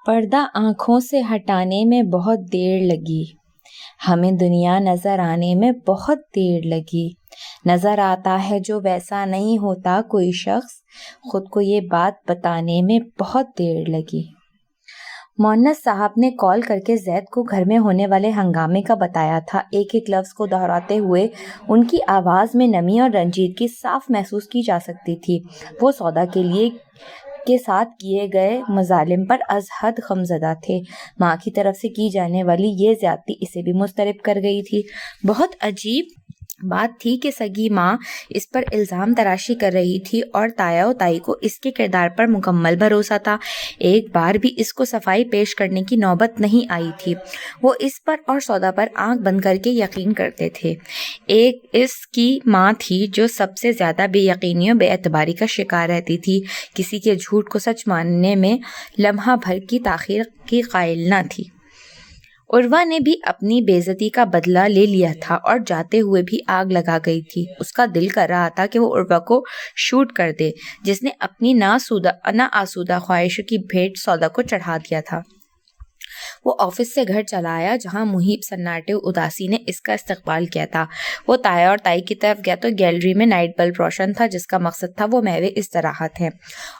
پردہ آنکھوں سے ہٹانے میں بہت دیر لگی، ہمیں دنیا نظر آنے میں بہت دیر لگی۔ نظر آتا ہے جو ویسا نہیں ہوتا کوئی شخص، خود کو یہ بات بتانے میں بہت دیر لگی۔ مؤنس صاحب نے کال کر کے زید کو گھر میں ہونے والے ہنگامے کا بتایا تھا۔ ایک ایک لفظ کو دہراتے ہوئے ان کی آواز میں نمی اور رنجیدگی صاف محسوس کی جا سکتی تھی۔ وہ سودا کے ساتھ کیے گئے مظالم پر از حد غمزدہ تھے۔ ماں کی طرف سے کی جانے والی یہ زیادتی اسے بھی مضطرب کر گئی تھی۔ بہت عجیب بات تھی کہ سگی ماں اس پر الزام تراشی کر رہی تھی اور تایا و تائی کو اس کے کردار پر مکمل بھروسہ تھا۔ ایک بار بھی اس کو صفائی پیش کرنے کی نوبت نہیں آئی تھی۔ وہ اس پر اور سودا پر آنکھ بند کر کے یقین کرتے تھے۔ ایک اس کی ماں تھی جو سب سے زیادہ بے یقینی و بے اعتباری کا شکار رہتی تھی، کسی کے جھوٹ کو سچ ماننے میں لمحہ بھر کی تاخیر کی قائل نہ تھی۔ عروہ نے بھی اپنی بے عزتی کا بدلہ لے لیا تھا اور جاتے ہوئے بھی آگ لگا گئی تھی۔ اس کا دل کر رہا تھا کہ وہ عروہ کو شوٹ کر دے، جس نے اپنی ناآسودہ خواہشوں کی بھیٹ سودا کو چڑھا دیا تھا۔ وہ آفس سے گھر چلا آیا جہاں محیب سناٹے و اداسی نے اس کا استقبال کیا تھا۔ وہ تایا اور تائی کی طرف گیا تو گیلری میں نائٹ بلب روشن تھا، جس کا مقصد تھا وہ محو استراحت ہے،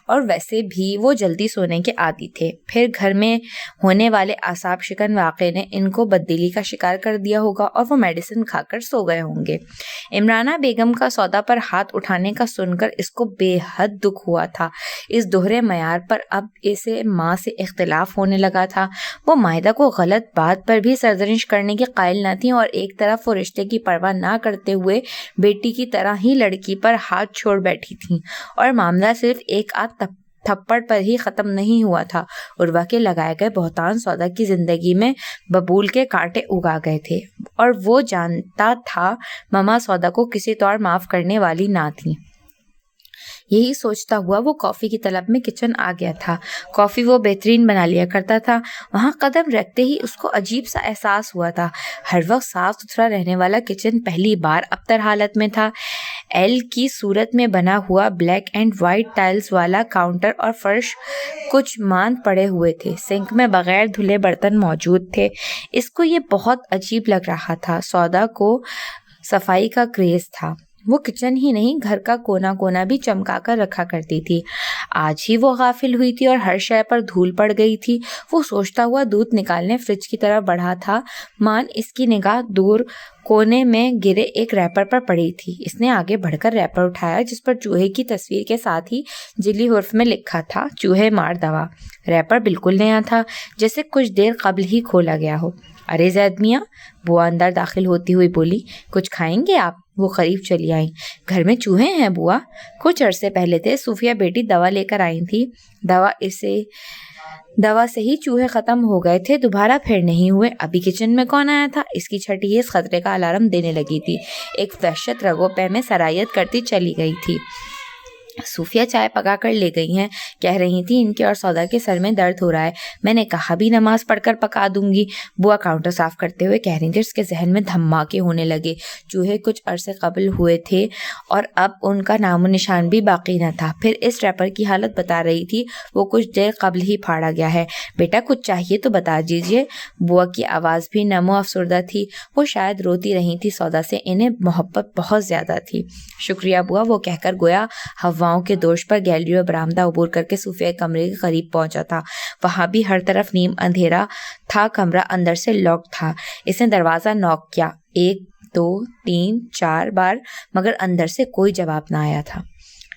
اور ویسے بھی وہ جلدی سونے کے عادی تھے۔ پھر گھر میں ہونے والے اعصاب شکن واقعے نے ان کو بددلی کا شکار کر دیا ہوگا اور وہ میڈیسن کھا کر سو گئے ہوں گے۔ عمرانہ بیگم کا سودا پر ہاتھ اٹھانے کا سن کر اس کو بے حد دکھ ہوا تھا۔ اس دوہرے معیار پر اب اسے ماں سے اختلاف ہونے لگا تھا۔ وہ مائدہ کو غلط بات پر بھی سرزنش کرنے کی قائل نہ تھی، اور ایک طرف وہ رشتے کی پرواہ نہ کرتے ہوئے بیٹی کی طرح ہی لڑکی پر ہاتھ چھوڑ بیٹھی تھیں، اور معاملہ صرف ایک آدھ تھپڑ پر ہی ختم نہیں ہوا تھا۔ عروہ کے لگائے گئے بہتان سودا کی زندگی میں ببول کے کانٹے اگا گئے تھے، اور وہ جانتا تھا ماما سودا کو کسی طور معاف کرنے والی نہ تھی۔ یہی سوچتا ہوا وہ کافی کی طلب میں کچن آ گیا تھا۔ کافی وہ بہترین بنا لیا کرتا تھا۔ وہاں قدم رکھتے ہی اس کو عجیب سا احساس ہوا تھا۔ ہر وقت صاف ستھرا رہنے والا کچن پہلی بار ابتر حالت میں تھا۔ ایل کی صورت میں بنا ہوا بلیک اینڈ وائٹ ٹائلز والا کاؤنٹر اور فرش کچھ ماند پڑے ہوئے تھے۔ سنک میں بغیر دھلے برتن موجود تھے۔ اس کو یہ بہت عجیب لگ رہا تھا۔ سودا کو صفائی کا کریز تھا۔ وہ کچن ہی نہیں، گھر کا کونا کونا بھی چمکا کر رکھا کرتی تھی۔ آج ہی وہ غافل ہوئی تھی اور ہر شے پر دھول پڑ گئی تھی۔ وہ سوچتا ہوا دودھ نکالنے فریج کی طرف بڑھا تھا، مان اس کی نگاہ دور کونے میں گرے ایک ریپر پر پڑی تھی۔ اس نے آگے بڑھ کر ریپر اٹھایا، جس پر چوہے کی تصویر کے ساتھ ہی جلی حرف میں لکھا تھا، چوہے مار دوا۔ ریپر بالکل نیا تھا، جیسے کچھ دیر قبل ہی کھولا گیا ہو۔ ارے زید میاں، بوا اندر داخل ہوتی ہوئی بولی، کچھ کھائیں گے آپ؟ وہ قریب چلی آئیں۔ گھر میں چوہے ہیں بوا؟ کچھ عرصے پہلے تھے، صوفیہ بیٹی دوا لے کر آئی تھی، دوا سے ہی چوہے ختم ہو گئے تھے، دوبارہ پھر نہیں ہوئے۔ ابھی کچن میں کون آیا تھا؟ اس کی چھٹی اس خطرے کا الارم دینے لگی تھی۔ ایک وحشت رگوں پہ میں سرایت کرتی چلی گئی تھی۔ صوفیہ چائے پکا کر لے گئی ہیں، کہہ رہی تھی ان کے اور سودا کے سر میں درد ہو رہا ہے۔ میں نے کہا بھی نماز پڑھ کر پکا دوں گی۔ بوا کاؤنٹر صاف کرتے ہوئے کہہ رہی تھی۔ اس کے ذہن میں دھماکے ہونے لگے۔ چوہے کچھ عرصے قبل ہوئے تھے اور اب ان کا نام و نشان بھی باقی نہ تھا۔ پھر اس ریپر کی حالت بتا رہی تھی، وہ کچھ دیر قبل ہی پھاڑا گیا ہے۔ بیٹا کچھ چاہیے تو بتا دیجیے۔ بوا کی آواز بھی نم و افسردہ تھی، وہ شاید روتی رہی تھی سودا سے، انہیں محبت بہت زیادہ تھی۔ شکریہ بوا، وہ کہہ کر گویا ہواؤں کے دوش پر گیلری و برآمدہ عبور کر کے صوفیہ کمرے کے قریب پہنچا تھا۔ وہاں بھی ہر طرف نیم اندھیرا تھا، کمرہ اندر سے لاک تھا۔ اس نے دروازہ نوک کیا، 1 2 3 4 بار، مگر اندر سے کوئی جواب نہ آیا تھا۔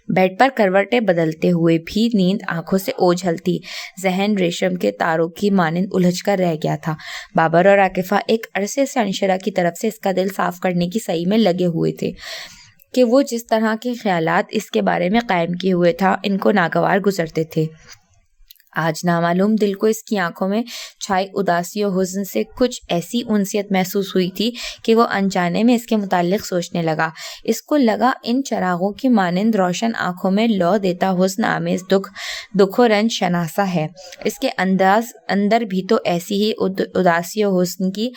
بیڈ پر کروٹیں بدلتے ہوئے بھی نیند آنکھوں سے اوجھل تھی۔ ذہن ریشم کے تاروں کی مانند الجھ کر رہ گیا تھا۔ بابر اور عاکفہ ایک عرصے سے انشرا کی طرف سے اس کا دل صاف کرنے کی سعی میں لگے ہوئے تھے کہ وہ جس طرح کے خیالات اس کے بارے میں قائم کیے ہوئے تھا، ان کو ناگوار گزرتے تھے۔ آج نامعلوم دل کو اس کی آنکھوں میں چھائی اداسی و حزن سے کچھ ایسی انسیت محسوس ہوئی تھی کہ وہ انجانے میں اس کے متعلق سوچنے لگا۔ اس کو لگا ان چراغوں کی مانند روشن آنکھوں میں لو دیتا حزن آمیز دکھ و رنج شناسا ہے۔ اس کے اندر بھی تو ایسی ہی اداسی و حزن کی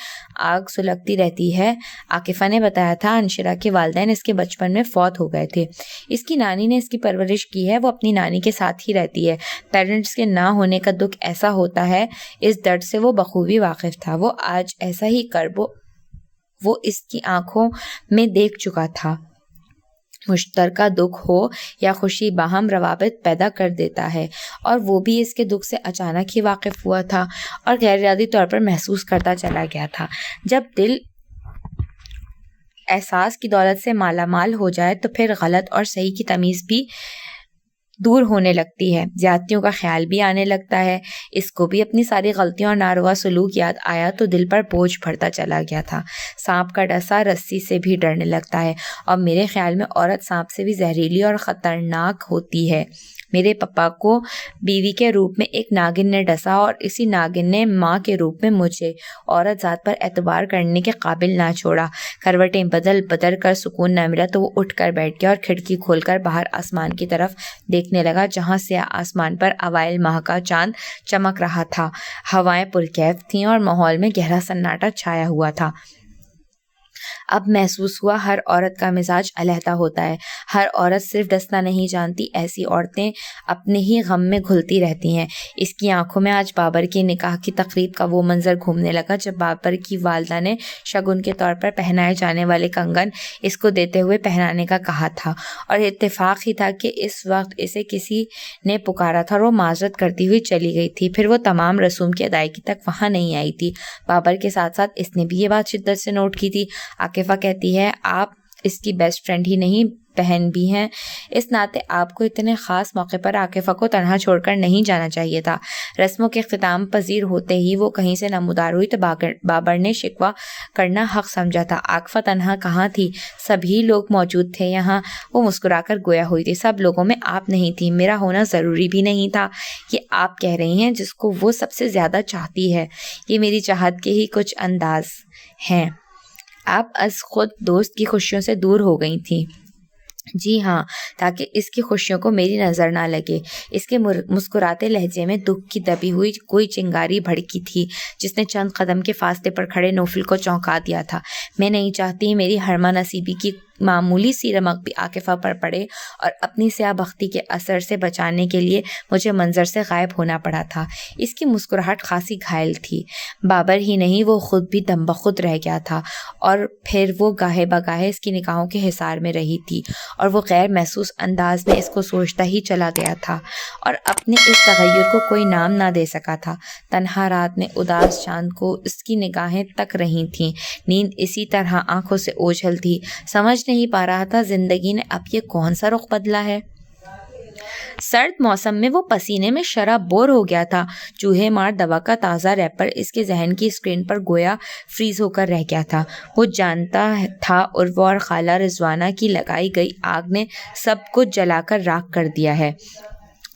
آگ سلگتی رہتی ہے۔ عاکفہ نے بتایا تھا انشرا کے والدین اس کے بچپن میں فوت ہو گئے تھے۔ اس کی نانی نے اس کی پرورش کی ہے، وہ اپنی نانی کے ساتھ ہی رہتی ہے۔ پیرنٹس کے نہ نہ ہونے کا دکھ ایسا ہوتا ہے، اس درد سے وہ بخوبی واقف تھا۔ وہ آج ایسا ہی کرب وہ اس کی آنکھوں میں دیکھ چکا تھا۔ مشترکہ دکھ ہو یا خوشی باہم روابط پیدا کر دیتا ہے، اور وہ بھی اس کے دکھ سے اچانک ہی واقف ہوا تھا اور غیر ارادی طور پر محسوس کرتا چلا گیا تھا۔ جب دل احساس کی دولت سے مالا مال ہو جائے تو پھر غلط اور صحیح کی تمیز بھی دور ہونے لگتی ہے، زیادتیوں کا خیال بھی آنے لگتا ہے۔ اس کو بھی اپنی ساری غلطیوں اور ناروا سلوک یاد آیا تو دل پر بوجھ بڑھتا چلا گیا تھا۔ سانپ کا ڈسا رسی سے بھی ڈرنے لگتا ہے، اور میرے خیال میں عورت سانپ سے بھی زہریلی اور خطرناک ہوتی ہے۔ میرے پپا کو بیوی کے روپ میں ایک ناگن نے ڈسا، اور اسی ناگن نے ماں کے روپ میں مجھے عورت ذات پر اعتبار کرنے کے قابل نہ چھوڑا۔ کروٹیں بدل بدل کر سکون نہ ملا تو وہ اٹھ کر بیٹھ گیا اور کھڑکی کھول کر باہر آسمان کی طرف دیکھنے لگا، جہاں سیاہ آسمان پر اوائل ماہ کا چاند چمک رہا تھا۔ ہوائیں پرکیف تھیں اور ماحول میں گہرا سناٹا چھایا ہوا تھا۔ اب محسوس ہوا ہر عورت کا مزاج علیحدہ ہوتا ہے، ہر عورت صرف ڈسنا نہیں جانتی، ایسی عورتیں اپنے ہی غم میں گھلتی رہتی ہیں۔ اس کی آنکھوں میں آج بابر کی نکاح کی تقریب کا وہ منظر گھومنے لگا جب بابر کی والدہ نے شگن کے طور پر پہنائے جانے والے کنگن اس کو دیتے ہوئے پہنانے کا کہا تھا، اور اتفاق ہی تھا کہ اس وقت اسے کسی نے پکارا تھا اور وہ معذرت کرتی ہوئی چلی گئی تھی۔ پھر وہ تمام رسوم کی ادائیگی تک وہاں نہیں آئی تھی۔ بابر کے ساتھ ساتھ اس نے بھی یہ بات شدت سے نوٹ کی تھی۔ عاقفہ کہتی ہے آپ اس کی بیسٹ فرینڈ ہی نہیں، بہن بھی ہیں، اس ناطے آپ کو اتنے خاص موقع پر عاقفہ کو تنہا چھوڑ کر نہیں جانا چاہیے تھا۔ رسموں کے اختتام پذیر ہوتے ہی وہ کہیں سے نمودار ہوئی تو بابر نے شکوہ کرنا حق سمجھا تھا۔ عاقفہ تنہا کہاں تھی، سبھی لوگ موجود تھے یہاں۔ وہ مسکرا کر گویا ہوئی تھی، سب لوگوں میں آپ نہیں تھی، میرا ہونا ضروری بھی نہیں تھا۔ یہ آپ کہہ رہی ہیں جس کو وہ سب سے زیادہ چاہتی ہے، یہ میری چاہت کے ہی کچھ انداز ہیں۔ آپ از خود دوست کی خوشیوں سے دور ہو گئی تھیں۔ جی ہاں، تاکہ اس کی خوشیوں کو میری نظر نہ لگے۔ اس کے مسکراتے لہجے میں دکھ کی دبی ہوئی کوئی چنگاری بھڑکی تھی جس نے چند قدم کے فاصلے پر کھڑے نوفل کو چونکا دیا تھا۔ میں نہیں چاہتی میری ہرما نصیبی کی معمولی سی رمق بھی عاقفہ پر پڑے، اور اپنی سیاہ بختی کے اثر سے بچانے کے لیے مجھے منظر سے غائب ہونا پڑا تھا۔ اس کی مسکراہٹ خاصی گھائل تھی۔ بابر ہی نہیں، وہ خود بھی دم بخود رہ گیا تھا، اور پھر وہ گاہے بگاہے اس کی نگاہوں کے حصار میں رہی تھی، اور وہ غیر محسوس انداز میں اس کو سوچتا ہی چلا گیا تھا، اور اپنے اس تغیر کو کوئی نام نہ دے سکا تھا۔ تنہا رات میں اداس چاند کو اس کی نگاہیں تک رہی تھیں، نیند اسی طرح آنکھوں سے اوجھل تھی۔ سمجھ نہیں پا رہا تھا زندگی نے اب یہ کون سا رخ بدلا ہے۔ سرد موسم میں وہ پسینے میں شراب بور ہو گیا تھا۔ چوہے مار دوا کا تازہ ریپر اس کے ذہن کی اسکرین پر گویا فریز ہو کر رہ گیا تھا۔ وہ جانتا تھا عروہ اور خالہ رضوانہ کی لگائی گئی آگ نے سب کچھ جلا کر راکھ کر دیا ہے،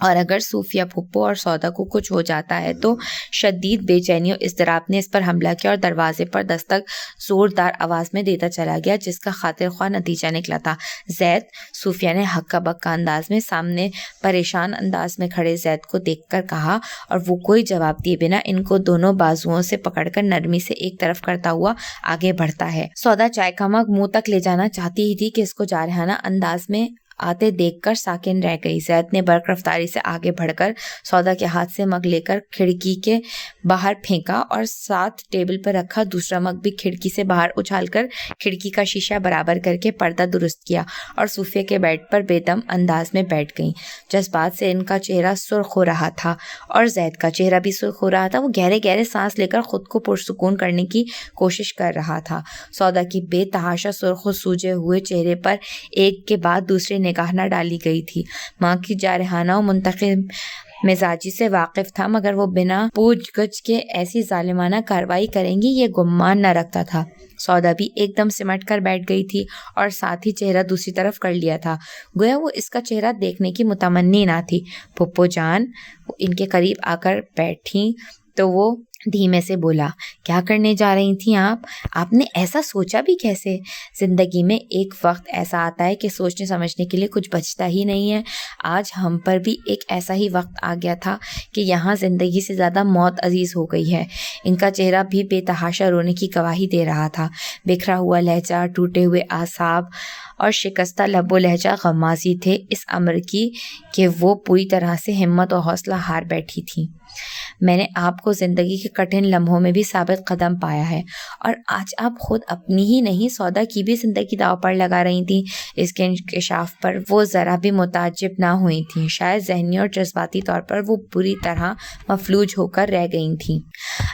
اور اگر صوفیہ پھپھو اور سودا کو کچھ ہو جاتا ہے تو شدید بے چینی و اضطراب نے اس پر حملہ کیا اور دروازے پر دستک زوردار آواز میں دیتا چلا گیا، جس کا خاطر خواہ نتیجہ نکلا تھا زید۔ صوفیہ نے ہکا بکا انداز میں سامنے پریشان انداز میں کھڑے زید کو دیکھ کر کہا، اور وہ کوئی جواب دیے بنا ان کو دونوں بازوؤں سے پکڑ کر نرمی سے ایک طرف کرتا ہوا آگے بڑھتا ہے۔ سودا چائے کا مگ منہ تک لے جانا چاہتی ہی تھی کہ اس کو جارحانہ انداز میں آتے دیکھ کر ساکن رہ گئی۔ زید نے برق رفتاری سے آگے بڑھ کر سودا کے ہاتھ سے مگ لے کر کھڑکی کے باہر پھینکا، اور ساتھ ٹیبل پر رکھا دوسرا مگ بھی کھڑکی سے باہر اچھال کر کھڑکی کا شیشہ برابر کر کے پردہ درست کیا، اور صوفیہ کے بیڈ پر بے دم انداز میں بیٹھ گئیں۔ جذبات سے ان کا چہرہ سرخ ہو رہا تھا اور زید کا چہرہ بھی سرخ ہو رہا تھا۔ وہ گہرے گہرے سانس لے کر خود کو پرسکون کرنے کی کوشش کر رہا تھا۔ سودا کی بے تحاشا سرخ و سوجے ہوئے چہرے پر ایک کے بعد دوسرے نگاہ نہ ڈالی گئی تھی۔ ماں کی جارحانہ و منتقم مزاجی سے واقف تھا، مگر وہ بنا پوچھ گچھ کے ایسی ظالمانہ کارروائی کریں گی یہ گمان نہ رکھتا تھا۔ سودا بھی ایک دم سمٹ کر بیٹھ گئی تھی اور ساتھ ہی چہرہ دوسری طرف کر لیا تھا، گویا وہ اس کا چہرہ دیکھنے کی متمنی نہ تھی۔ پھپھو جان وہ ان کے قریب آ کر بیٹھی تو وہ دھیمے سے بولا، کیا کرنے جا رہی تھیں آپ نے ایسا سوچا بھی کیسے؟ زندگی میں ایک وقت ایسا آتا ہے کہ سوچنے سمجھنے کے لیے کچھ بچتا ہی نہیں ہے۔ آج ہم پر بھی ایک ایسا ہی وقت آ گیا تھا کہ یہاں زندگی سے زیادہ موت عزیز ہو گئی ہے۔ ان کا چہرہ بھی بے تحاشا رونے کی گواہی دے رہا تھا۔ بکھرا ہوا لہجہ، ٹوٹے ہوئے اعصاب اور شکستہ لب و لہجہ غمازی تھے اس امر کی کہ وہ پوری طرح سے ہمت و حوصلہ ہار بیٹھی تھی۔ میں نے آپ کو زندگی کے کٹھن لمحوں میں بھی ثابت قدم پایا ہے، اور آج آپ خود اپنی ہی نہیں سودا کی بھی زندگی داؤ پر لگا رہی تھیں۔ اس کے انکشاف پر وہ ذرا بھی متعجب نہ ہوئی تھیں، شاید ذہنی اور جذباتی طور پر وہ بری طرح مفلوج ہو کر رہ گئی تھیں۔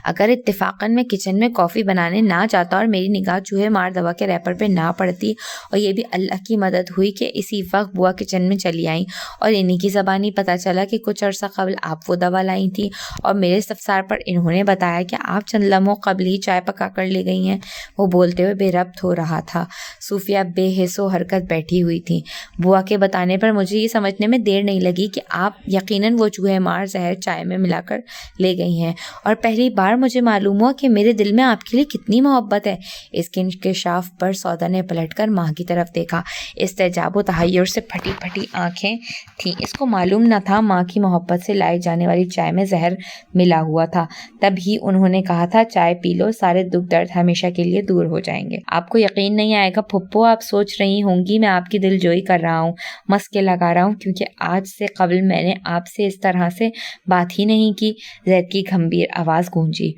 اگر اتفاقاً میں کچن میں کافی بنانے نہ جاتا اور میری نگاہ چوہے مار دوا کے ریپر پہ نہ پڑتی، اور یہ بھی اللہ کی مدد ہوئی کہ اسی وقت بوا کچن میں چلی آئیں اور انہی کی زبانی پتہ چلا کہ کچھ عرصہ قبل آپ وہ دوا لائی تھی اور میرے استفسار پر انہوں نے بتایا کہ آپ چند لمحوں قبل ہی چائے پکا کر لے گئی ہیں۔ وہ بولتے ہوئے بے ربط ہو رہا تھا۔ صوفیہ بے حس و حرکت بیٹھی ہوئی تھی۔ بوا کے بتانے پر مجھے یہ سمجھنے میں دیر نہیں لگی کہ آپ یقیناً وہ چوہے مار زہر چائے میں ملا کر لے گئی ہیں، اور پہلی بار مجھے معلوم ہوا کہ میرے دل میں آپ کے لیے کتنی محبت ہے۔ اس کے انکشاف پر سودا نے پلٹ کر ماں کی طرف دیکھا۔ استعجاب و تحیر سے پھٹی پھٹی آنکھیں تھیں۔ اس کو معلوم نہ تھا ماں کی محبت سے لائی جانے والی چائے میں زہر ملا ہوا تھا۔ تب ہی انہوں نے کہا تھا چائے پی لو، سارے دکھ درد ہمیشہ کے لیے دور ہو جائیں گے۔ آپ کو یقین نہیں آئے گا پھپھو، آپ سوچ رہی ہوں گی میں آپ کی دل جوئی کر رہا ہوں، مسکے لگا رہا ہوں، کیونکہ آج سے قبل میں نے آپ سے اس طرح سے بات ہی نہیں کی۔ زید کی گمبھیر آواز گونجی۔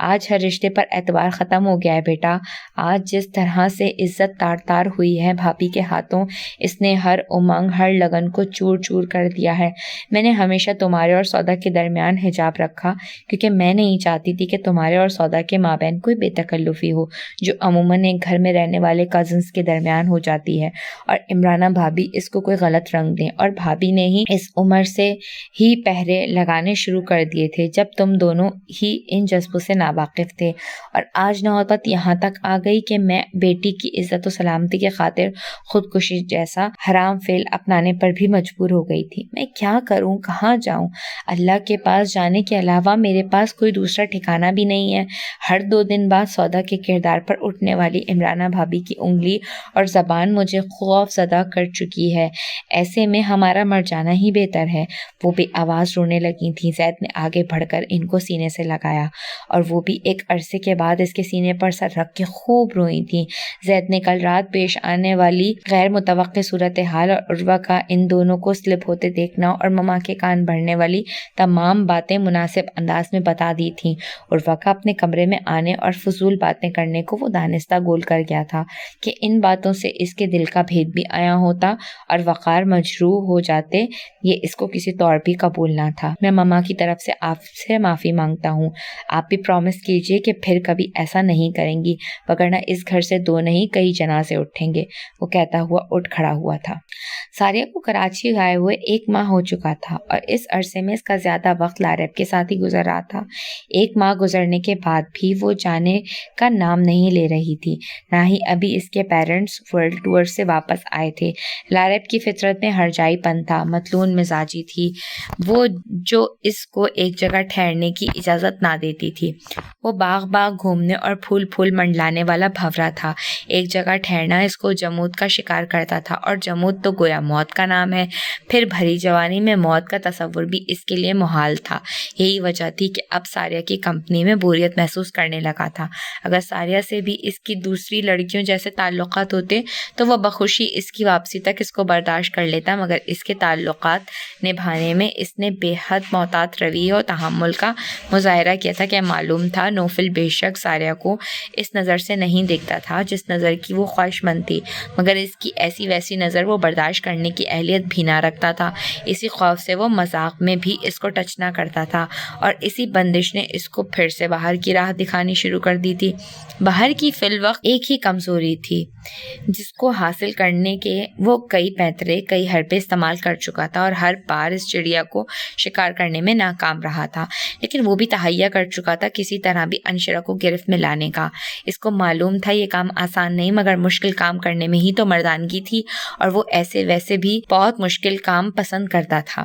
آج ہر رشتے پر اعتبار ختم ہو گیا ہے بیٹا۔ آج جس طرح سے عزت تار تار ہوئی ہے بھابھی کے ہاتھوں، اس نے ہر امنگ ہر لگن کو چور چور کر دیا ہے۔ میں نے ہمیشہ تمہارے اور سودا کے درمیان حجاب رکھا، کیونکہ میں نہیں چاہتی تھی کہ تمہارے اور سودا کے مابین کوئی بے تکلفی ہو، جو عموماً ایک گھر میں رہنے والے کزنز کے درمیان ہو جاتی ہے، اور عمرانہ بھابھی اس کو کوئی غلط رنگ دیں۔ اور بھابھی نے ہی اس عمر سے ہی پہرے لگانے شروع کر دیے تھے جب تم دونوں ہی ان جذبوں سے ناواقف تھے، اور آج نوبت یہاں تک آ گئی کہ میں بیٹی کی عزت و سلامتی کے خاطر خودکشی جیسا حرام فعل اپنانے پر بھی مجبور ہو گئی تھی۔ میں کیا کروں، کہاں جاؤں؟ اللہ کے پاس جانے کے علاوہ میرے پاس کوئی دوسرا ٹھکانہ بھی نہیں ہے۔ ہر 2 دن بعد سودا کے کردار پر اٹھنے والی عمرانہ بھابھی کی انگلی اور زبان مجھے خوف زدہ کر چکی ہے۔ ایسے میں ہمارا مر جانا ہی بہتر ہے۔ وہ بے آواز رونے لگی تھیں۔ زید نے آگے بڑھ کر ان کو سینے سے لگایا، اور وہ بھی ایک عرصے کے بعد اس کے سینے پر سر رکھ کے خوب روئی تھیں۔ زید نے کل رات پیش آنے والی غیر متوقع صورتحال اور عروہ کا ان دونوں کو سلپ ہوتے دیکھنا اور مما کے کان بھرنے والی تمام باتیں مناسب انداز میں بتا دی تھیں۔ عروہ کا اپنے کمرے میں آنے اور فضول باتیں کرنے کو وہ دانستہ گول کر گیا تھا کہ ان باتوں سے اس کے دل کا بھید بھی آیا ہوتا اور وقار مجروح ہو جاتے، یہ اس کو کسی طور بھی قبول نہ تھا۔ میں مما کی طرف سے آپ سے معافی مانگتا ہوں۔ آپ بھی پرومس کیجئے کہ پھر کبھی ایسا نہیں کریں گی، وگرنہ اس گھر سے 2 نہیں کئی جنازے اٹھیں گے، وہ کہتا ہوا اٹھ کھڑا ہوا تھا۔ ساریہ کو کراچی گئے ہوئے 1 ماہ ہو چکا تھا، اور اس عرصے میں اس کا زیادہ وقت لاریب کے ساتھ ہی گزر رہا تھا۔ 1 ماہ گزرنے کے بعد بھی وہ جانے کا نام نہیں لے رہی تھی، نہ ہی ابھی اس کے پیرنٹس ورلڈ ٹور سے واپس آئے تھے۔ لاریب کی فطرت میں ہرجائی پن تھا، متلون مزاجی تھی وہ، جو اس کو ایک جگہ ٹھہرنے کی اجازت نہ دیتی تھی۔ وہ باغ باغ گھومنے اور پھول پھول منڈلانے والا بھنورا تھا۔ ایک جگہ ٹھہرنا اس کو جمود کا شکار کرتا تھا، اور جمود تو گویا موت کا نام ہے۔ پھر بھری جوانی میں موت کا تصور بھی اس کے لیے محال تھا۔ یہی وجہ تھی کہ اب ساریہ کی کمپنی میں بوریت محسوس کرنے لگا تھا۔ اگر ساریہ سے بھی اس کی دوسری لڑکیوں جیسے تعلقات ہوتے تو وہ بخوشی اس کی واپسی تک اس کو برداشت کر لیتا، مگر اس کے تعلقات نبھانے میں اس نے بے حد محتاط رویے اور تحمل کا مظاہرہ کیا تھا کہ معلوم تھا نوفل بے شک ساریہ کو اس نظر سے نہیں دیکھتا تھا جس نظر کی وہ خواہش مند تھی، مگر اس کی ایسی ویسی نظر وہ برداشت کرنے کی اہلیت بھی نہ رکھتا تھا۔ اسی خوف سے وہ مذاق میں بھی اس کو ٹچ نہ کرتا تھا، اور اسی بندش نے اس کو پھر سے باہر کی راہ دکھانی شروع کر دی تھی۔ باہر کی فی الوقت ایک ہی کمزوری تھی جس کو حاصل کرنے کے وہ کئی پینترے کئی حربے استعمال کر چکا تھا، اور ہر بار اس چڑیا کو شکار کرنے میں ناکام رہا تھا، لیکن وہ بھی تہیا کر چکا تھا کسی طرح بھی انشرا کو گرفت میں لانے کا۔ اس کو معلوم تھا یہ کام آسان نہیں، مگر مشکل کام کرنے میں ہی تو مردانگی تھی، اور وہ ایسے ویسے بھی بہت مشکل کام پسند کرتا تھا۔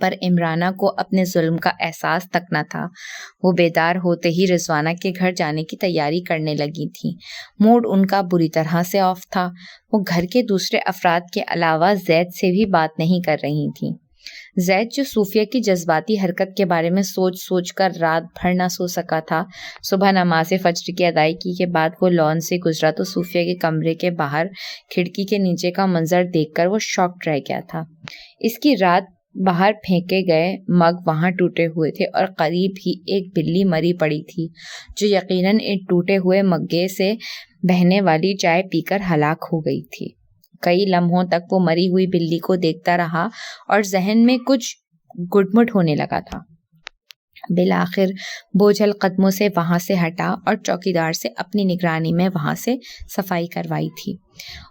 پر عمرانہ کو اپنے ظلم کا احساس تک نہ تھا۔ وہ بیدار ہوتے ہی رضوانہ کے گھر جانے کی تیاری کرنے لگی تھیں۔ موڈ ان کا بری طرح سے آف تھا۔ وہ گھر کے دوسرے افراد کے علاوہ زید سے بھی بات نہیں کر رہی تھیں۔ زید جو صوفیہ کی جذباتی حرکت کے بارے میں سوچ سوچ کر رات بھر نہ سو سکا تھا، صبح نماز فجر کی ادائیگی کے بعد وہ لان سے گزرا تو صوفیہ کے کمرے کے باہر کھڑکی کے نیچے کا منظر دیکھ کر وہ شاکڈ رہ گیا تھا۔ اس کی رات باہر پھینکے گئے مگ وہاں ٹوٹے ہوئے تھے اور قریب ہی ایک بلی مری پڑی تھی جو یقیناً ان ٹوٹے ہوئے مگے سے بہنے والی چائے پی کر ہلاک ہو گئی تھی۔ کئی لمحوں تک وہ مری ہوئی بلی کو دیکھتا رہا اور ذہن میں کچھ گڈمٹ ہونے لگا تھا۔ بالآخر بوجھل قدموں سے وہاں سے ہٹا اور چوکیدار سے اپنی نگرانی میں وہاں سے صفائی کروائی تھی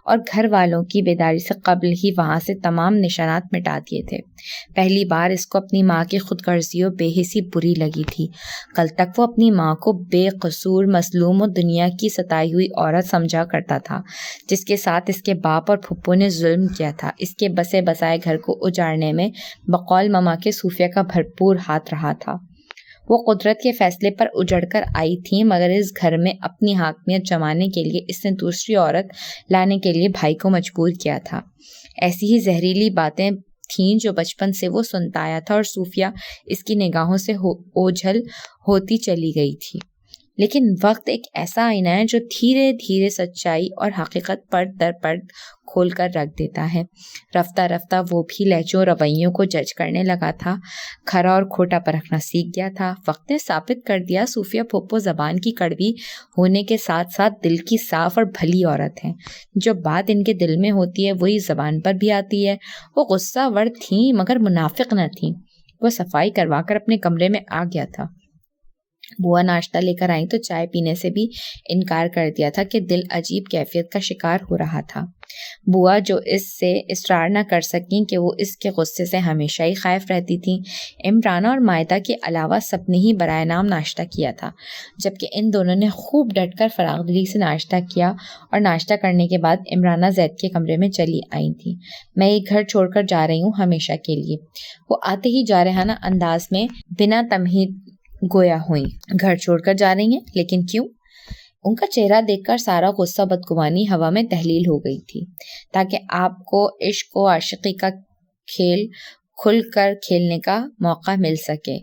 اور گھر والوں کی بیداری سے قبل ہی وہاں سے تمام نشانات مٹا دیے تھے۔ پہلی بار اس کو اپنی ماں کی خود غرضی و بے حسی بری لگی تھی۔ کل تک وہ اپنی ماں کو بے قصور، مظلوم و دنیا کی ستائی ہوئی عورت سمجھا کرتا تھا جس کے ساتھ اس کے باپ اور پھپھو نے ظلم کیا تھا۔ اس کے بسے بسائے گھر کو اجاڑنے میں بقول مما کے صوفیہ کا بھرپور ہاتھ رہا تھا۔ وہ قدرت کے فیصلے پر اجڑ کر آئی تھیں، مگر اس گھر میں اپنی حاکمیت جمانے کے لیے اس نے دوسری عورت لانے کے لیے بھائی کو مجبور کیا تھا۔ ایسی ہی زہریلی باتیں تھیں جو بچپن سے وہ سنتا آیا تھا اور صوفیہ اس کی نگاہوں سے اوجھل ہوتی چلی گئی تھی۔ لیکن وقت ایک ایسا آئینہ ہے جو دھیرے دھیرے سچائی اور حقیقت پرت در پرت کھول کر رکھ دیتا ہے۔ رفتہ رفتہ وہ بھی لہجوں رویوں کو جج کرنے لگا تھا، کھرا اور کھوٹا پرکھنا سیکھ گیا تھا۔ وقت نے ثابت کر دیا صوفیہ پھوپھو زبان کی کڑوی ہونے کے ساتھ ساتھ دل کی صاف اور بھلی عورت ہے۔ جو بات ان کے دل میں ہوتی ہے وہی زبان پر بھی آتی ہے۔ وہ غصہ ور تھیں مگر منافق نہ تھیں۔ وہ صفائی کروا کر اپنے کمرے میں آ گیا تھا۔ بوا ناشتہ لے کر آئیں تو چائے پینے سے بھی انکار کر دیا تھا کہ دل عجیب کیفیت کا شکار ہو رہا تھا۔ بوا جو اس سے اصرار نہ کر سکیں کہ وہ اس کے غصے سے ہمیشہ ہی خائف رہتی تھیں۔ عمرانہ اور مائدہ کے علاوہ سب نے ہی برائے نام ناشتہ کیا تھا، جبکہ ان دونوں نے خوب ڈٹ کر فراغ دلی سے ناشتہ کیا اور ناشتہ کرنے کے بعد عمرانہ زید کے کمرے میں چلی آئی تھیں۔ میں یہ گھر چھوڑ کر جا رہی ہوں ہمیشہ کے لیے، وہ آتے ہی جارحانہ انداز میں بنا تمہید گویا ہوئی۔ گھر چھوڑ کر جا رہی ہیں؟ لیکن کیوں؟ ان کا چہرہ دیکھ کر سارا غصہ بدگمانی ہوا میں تحلیل ہو گئی تھی۔ تاکہ آپ کو عشق و عاشقی کا کھیل کھل کر کھیلنے کا موقع مل سکے۔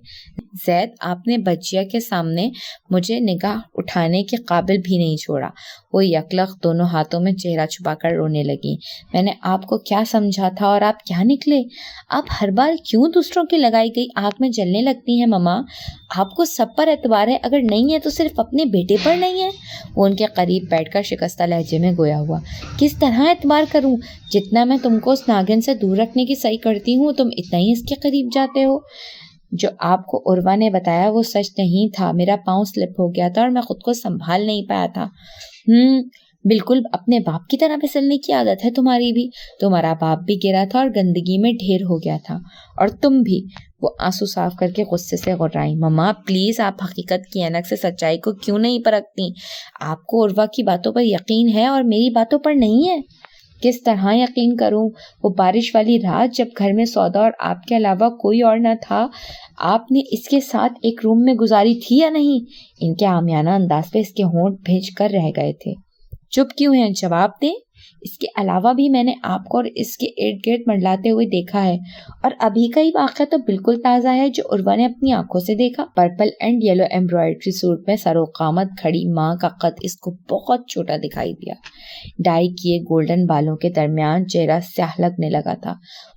زید، آپ نے بچیا کے سامنے مجھے نگاہ اٹھانے کے قابل بھی نہیں چھوڑا۔ وہ یکلخت دونوں ہاتھوں میں چہرہ چھپا کر رونے لگی۔ میں نے آپ کو کیا سمجھا تھا اور آپ کیا نکلے؟ آپ ہر بار کیوں دوسروں کی لگائی گئی آگ میں جلنے لگتی ہیں مما؟ آپ کو سب پر اعتبار ہے، اگر نہیں ہے تو صرف اپنے بیٹے پر نہیں ہے؟ وہ ان کے قریب بیٹھ کر شکستہ لہجے میں گویا ہوا۔ کس طرح اعتبار کروں؟ جتنا میں تم کو اس ناگن سے دور رکھنے کی صحیح کرتی ہوں تم اتنا ہی اس کے قریب جاتے ہو۔ جو آپ کو عروہ نے بتایا وہ سچ نہیں تھا، میرا پاؤں سلپ ہو گیا تھا اور میں خود کو سنبھال نہیں پایا تھا۔ بالکل اپنے باپ کی طرح پھسلنے کی عادت ہے تمہاری بھی۔ تمہارا باپ بھی گرا تھا اور گندگی میں ڈھیر ہو گیا تھا، اور تم بھی۔ وہ آنسو صاف کر کے غصے سے غرائیں۔ مما پلیز، آپ حقیقت کی اینک سے سچائی کو کیوں نہیں پرکھتی؟ آپ کو عروہ کی باتوں پر یقین ہے اور میری باتوں پر نہیں ہے۔ کس طرح یقین کروں؟ وہ بارش والی رات جب گھر میں سودا اور آپ کے علاوہ کوئی اور نہ تھا، آپ نے اس کے ساتھ ایک روم میں گزاری تھی یا نہیں؟ ان کے عامیانہ انداز پہ اس کے ہونٹ بھیج کر رہ گئے تھے۔ چپ کیوں ہیں؟ جواب دیں۔ اس کے علاوہ بھی میں نے آپ کو اور اس کے ارد گرد منڈلاتے ہوئے دیکھا ہے، اور ابھی کا ہی واقعہ تو بالکل تازہ ہے جو عروہ نے اپنی آنکھوں سے دیکھا۔ Purple and yellow embroidery suit میں سروقامت کھڑی ماں کا قد اس کو بہت چھوٹا دکھائی دیا۔ ڈائی کیے گولڈن بالوں کے درمیان چہرہ سیاہ لگنے لگا تھا۔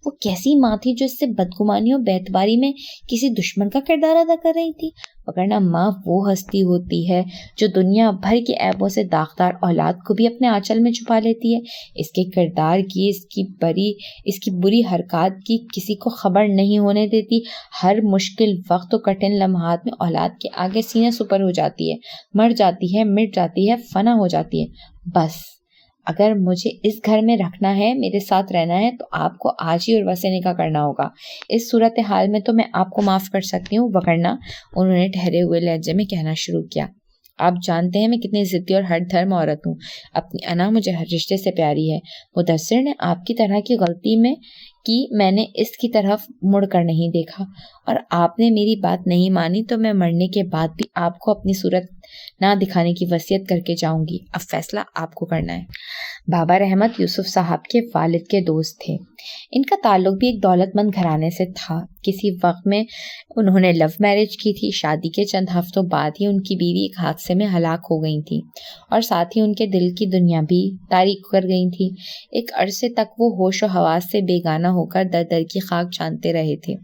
وہ کیسی ماں تھی جو اس سے بدگمانی اور بے اعتباری میں کسی دشمن کا کردار ادا کر رہی تھی؟ وگرنہ ماں وہ ہستی ہوتی ہے جو دنیا بھر کے عیبوں سے داغدار اولاد کو بھی اپنے آنچل میں چھپا لیتی ہے۔ اس کے کردار کی، اس کی بری حرکات کی کسی کو خبر نہیں ہونے دیتی۔ ہر مشکل وقت و کٹھن لمحات میں اولاد کے آگے سینے سپر ہو جاتی ہے، مر جاتی ہے، مٹ جاتی ہے، فنا ہو جاتی ہے۔ بس اگر مجھے اس گھر میں رکھنا ہے، میرے ساتھ رہنا ہے، تو آپ کو آج ہی عروہ سے نکاح کرنا ہوگا۔ اس صورتحال میں تو میں آپ کو معاف کر سکتی ہوں، وگرنہ انہوں نے ٹھہرے ہوئے لہجے میں کہنا شروع کیا۔ آپ جانتے ہیں میں کتنی ضدی اور ہر دھرم عورت ہوں۔ اپنی انا مجھے ہر رشتے سے پیاری ہے۔ مدثر نے آپ کی طرح کی غلطی میں کہ میں نے اس کی طرف مڑ کر نہیں دیکھا، اور آپ نے میری بات نہیں مانی تو میں مرنے کے بعد بھی آپ کو اپنی صورت نہ دکھانے کی وصیت کر کے جاؤں گی۔ اب فیصلہ آپ کو کرنا ہے۔ بابا رحمت یوسف صاحب کے والد کے دوست تھے۔ ان کا تعلق بھی ایک دولت مند گھرانے سے تھا۔ کسی وقت میں انہوں نے لو میرج کی تھی۔ شادی کے چند ہفتوں بعد ہی ان کی بیوی ایک حادثے میں ہلاک ہو گئی تھی، اور ساتھ ہی ان کے دل کی دنیا بھی تاریک کر گئی تھی۔ ایک عرصے تک وہ ہوش و حواس سے بیگانہ ہو کر در در کی خاک جانتے رہے تھے۔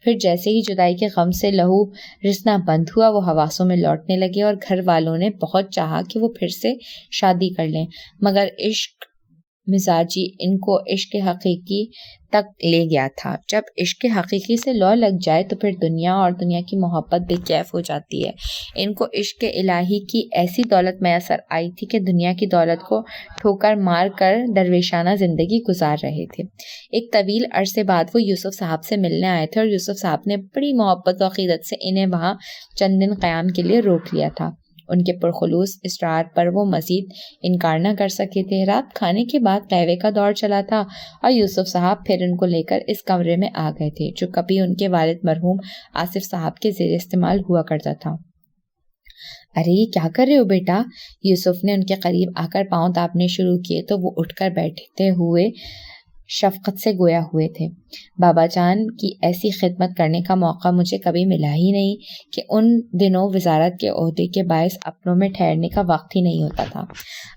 پھر جیسے ہی جدائی کے غم سے لہو رسنا بند ہوا، وہ حواسوں میں لوٹنے لگے، اور گھر والوں نے بہت چاہا کہ وہ پھر سے شادی کر لیں، مگر عشق مزاجی ان کو عشق حقیقی تک لے گیا تھا۔ جب عشق حقیقی سے لو لگ جائے تو پھر دنیا اور دنیا کی محبت بے کیف ہو جاتی ہے۔ ان کو عشق الہی کی ایسی دولت میسر آئی تھی کہ دنیا کی دولت کو ٹھوکر مار کر درویشانہ زندگی گزار رہے تھے۔ ایک طویل عرصے بعد وہ یوسف صاحب سے ملنے آئے تھے، اور یوسف صاحب نے بڑی محبت و عقیدت سے انہیں وہاں چند دن قیام کے لیے روک لیا تھا۔ ان کے پرخلوص اصرار پر وہ مزید انکار نہ کر سکے تھے۔ رات کھانے کے بعد قہوے کا دور چلا تھا، اور یوسف صاحب پھر ان کو لے کر اس کمرے میں آ گئے تھے جو کبھی ان کے والد مرحوم آصف صاحب کے زیر استعمال ہوا کرتا تھا۔ ارے یہ کیا کر رہے ہو بیٹا؟ یوسف نے ان کے قریب آ کر پاؤں دابنے شروع کیے تو وہ اٹھ کر بیٹھتے ہوئے شفقت سے گویا ہوئے تھے۔ بابا جان کی ایسی خدمت کرنے کا موقع مجھے کبھی ملا ہی نہیں کہ ان دنوں وزارت کے عہدے کے باعث اپنوں میں ٹھہرنے کا وقت ہی نہیں ہوتا تھا۔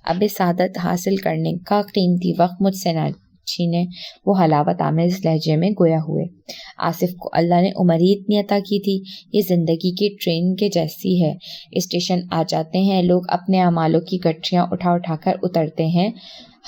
اب سعادت حاصل کرنے کا قیمتی وقت مجھ سے نہ چھینے، وہ حلاوت آمیز لہجے میں گویا ہوئے۔ آصف کو اللہ نے عمر ہی اتنی عطا کی تھی۔ یہ زندگی کی ٹرین کے جیسی ہے، اسٹیشن آ جاتے ہیں، لوگ اپنے اعمالوں کی گٹھیاں اٹھا اٹھا کر اترتے ہیں۔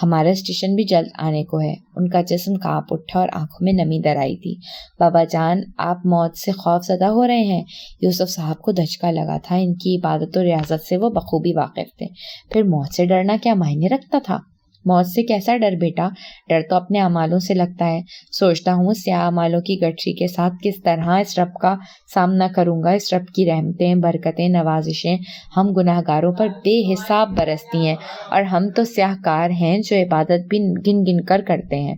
ہمارا اسٹیشن بھی جلد آنے کو ہے۔ ان کا جسم کانپ اٹھا اور آنکھوں میں نمی در آئی تھی۔ بابا جان آپ موت سے خوف زدہ ہو رہے ہیں؟ یوسف صاحب کو دھچکا لگا تھا۔ ان کی عبادت و ریاضت سے وہ بخوبی واقف تھے۔ پھر موت سے ڈرنا کیا معنی رکھتا تھا؟ موت سے کیسا ڈر بیٹا؟ ڈر تو اپنے اعمالوں سے لگتا ہے۔ سوچتا ہوں سیاہ اعمالوں کی گٹھری کے ساتھ کس طرح اس رب کا سامنا کروں گا۔ اس رب کی رحمتیں، برکتیں، نوازشیں ہم گناہ گاروں پر بے حساب برستی ہیں، اور ہم تو سیاہ کار ہیں جو عبادت بھی گن گن کر کرتے ہیں۔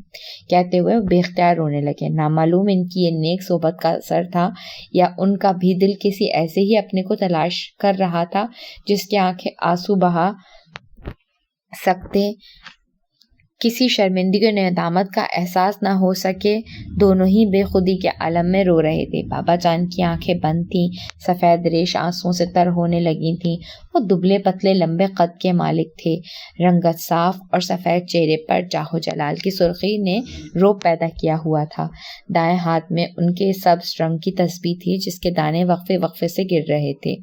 کہتے ہوئے بے اختیار رونے لگے۔ نامعلوم ان کی یہ نیک صحبت کا اثر تھا، یا ان کا بھی دل کسی ایسے ہی اپنے کو تلاش کر رہا تھا جس کی آنکھیں آنسو بہا سکتے، کسی شرمندگی و ندامت کا احساس نہ ہو سکے۔ دونوں ہی بے خودی کے عالم میں رو رہے تھے۔ بابا جان کی آنکھیں بند تھیں، سفید ریش آنسوؤں سے تر ہونے لگی تھیں۔ وہ دبلے پتلے لمبے قد کے مالک تھے۔ رنگت صاف اور سفید چہرے پر جاہ و جلال کی سرخی نے رعب پیدا کیا ہوا تھا۔ دائیں ہاتھ میں ان کے سبز رنگ کی تسبیح تھی جس کے دانے وقفے وقفے سے گر رہے تھے۔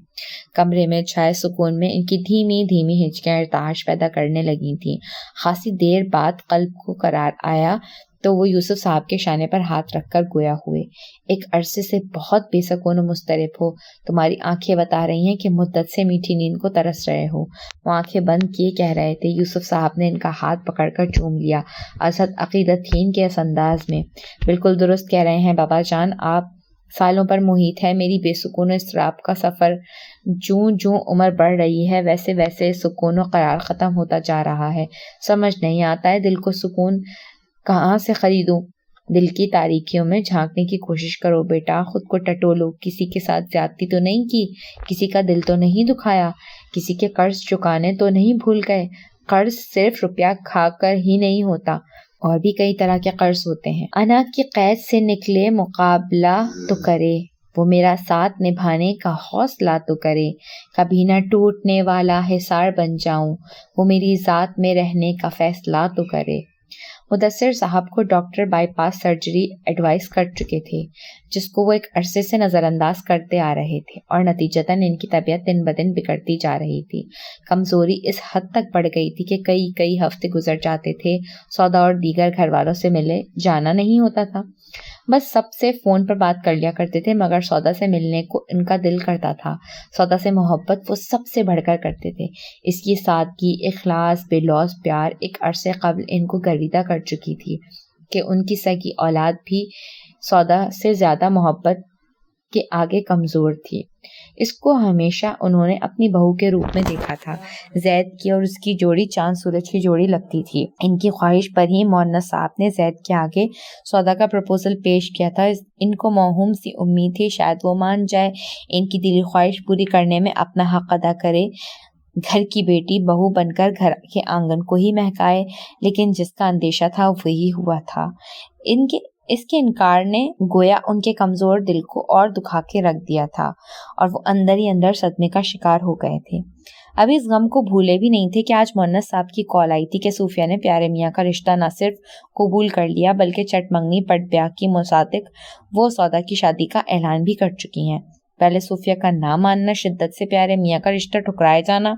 کمرے میں چھائے سکون میں ان کی دھیمی دھیمی ہچکیاں ارتعاش پیدا کرنے لگی تھیں۔ خاصی دیر بعد قلب کو قرار آیا تو وہ یوسف صاحب کے شانے پر ہاتھ رکھ کر گویا ہوئے۔ ایک عرصے سے بہت بے سکون و مضطرب ہو۔ تمہاری آنکھیں بتا رہی ہیں کہ مدت سے میٹھی نیند کو ترس رہے ہو۔ وہ آنکھیں بند کیے کہہ رہے تھے۔ یوسف صاحب نے ان کا ہاتھ پکڑ کر چوم لیا۔ ازحد عقیدت تھی ان کے اس انداز میں۔ بالکل درست کہہ رہے ہیں بابا جان، آپ سالوں پر محیط ہے میری بے سکون و اضطراب کا سفر۔ جوں جوں عمر بڑھ رہی ہے ویسے ویسے سکون و قرار ختم ہوتا جا رہا ہے۔ سمجھ نہیں آتا ہے دل کو سکون کہاں سے خریدوں۔ دل کی تاریکیوں میں جھانکنے کی کوشش کرو بیٹا، خود کو ٹٹولو۔ کسی کے ساتھ زیادتی تو نہیں کی، کسی کا دل تو نہیں دکھایا، کسی کے قرض چکانے تو نہیں بھول گئے۔ قرض صرف روپیہ کھا کر ہی نہیں ہوتا، اور بھی کئی طرح کے قرض ہوتے ہیں۔ انا کی قید سے نکلے مقابلہ تو کرے، وہ میرا ساتھ نبھانے کا حوصلہ تو کرے۔ کبھی نہ ٹوٹنے والا حصار بن جاؤں، وہ میری ذات میں رہنے کا فیصلہ تو کرے۔ مدثر صاحب کو doctor bypass surgery advise کر چکے تھے، جس کو وہ ایک عرصے سے نظر انداز کرتے آ رہے تھے، اور نتیجتاً ان کی طبیعت دن بدن بگڑتی جا رہی تھی۔ کمزوری اس حد تک بڑھ گئی تھی کہ کئی ہفتے گزر جاتے تھے، سودا اور دیگر گھر والوں سے ملے جانا نہیں ہوتا تھا۔ بس سب سے فون پر بات کر لیا کرتے تھے، مگر سودا سے ملنے کو ان کا دل کرتا تھا۔ سودا سے محبت وہ سب سے بڑھ کر کرتے تھے۔ اس کی سادگی، اخلاص، بے لوث پیار ایک عرصے قبل ان کو گرویدہ کر چکی تھی کہ ان کی سگی اولاد بھی سودا سے زیادہ محبت کے آگے کمزور تھی۔ اس کو ہمیشہ انہوں نے اپنی بہو کے روپ میں دیکھا تھا۔ زید کی اور اس کی جوڑی چاند سورج کی جوڑی لگتی تھی۔ ان کی خواہش پر ہی مونس صاحب نے زید کے آگے سودا کا پروپوزل پیش کیا تھا۔ ان کو موہوم سی امید تھی شاید وہ مان جائے، ان کی دلی خواہش پوری کرنے میں اپنا حق ادا کرے، گھر کی بیٹی بہو بن کر گھر کے آنگن کو ہی مہکائے۔ لیکن جس کا اندیشہ تھا وہی ہوا تھا۔ اس کے انکار نے گویا ان کے کمزور دل کو اور دکھا کے رکھ دیا تھا اور وہ اندر ہی اندر صدمے کا شکار ہو گئے تھے۔ ابھی اس غم کو بھولے بھی نہیں تھے کہ آج مونس صاحب کی کال آئی تھی کہ صوفیہ نے پیارے میاں کا رشتہ نہ صرف قبول کر لیا بلکہ چٹ منگنی پٹ بیاہ کی مصادق وہ سودا کی شادی کا اعلان بھی کر چکی ہیں۔ پہلے صوفیہ کا نہ ماننا، شدت سے پیارے میاں کا رشتہ ٹھکرائے جانا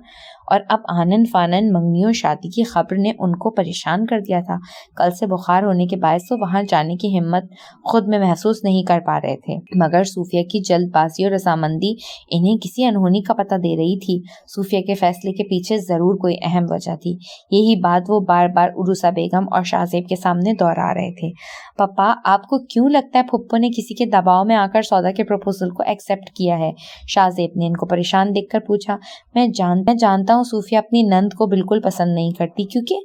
اور اب آنن فانن منگنیوں شادی کی خبر نے ان کو پریشان کر دیا تھا۔ کل سے بخار ہونے کے باعث وہ وہاں جانے کی ہمت خود میں محسوس نہیں کر پا رہے تھے، مگر صوفیہ کی جلد بازی اور رضامندی انہیں کسی انہونی کا پتہ دے رہی تھی۔ صوفیہ کے فیصلے کے پیچھے ضرور کوئی اہم وجہ تھی۔ یہی بات وہ بار بار عروسہ بیگم اور شاہ زیب کے سامنے دہرا رہے تھے۔ پپا، آپ کو کیوں لگتا ہے پھپھو نے کسی کے دباؤ میں آ کر سودا کے پروپوزل کو ایکسپٹ کیا ہے؟ شاہ زیب نے ان کو پریشان دیکھ کر پوچھا۔ میں جانتا ہوں صوفیہ اپنی نند کو بالکل پسند نہیں کرتی، کیونکہ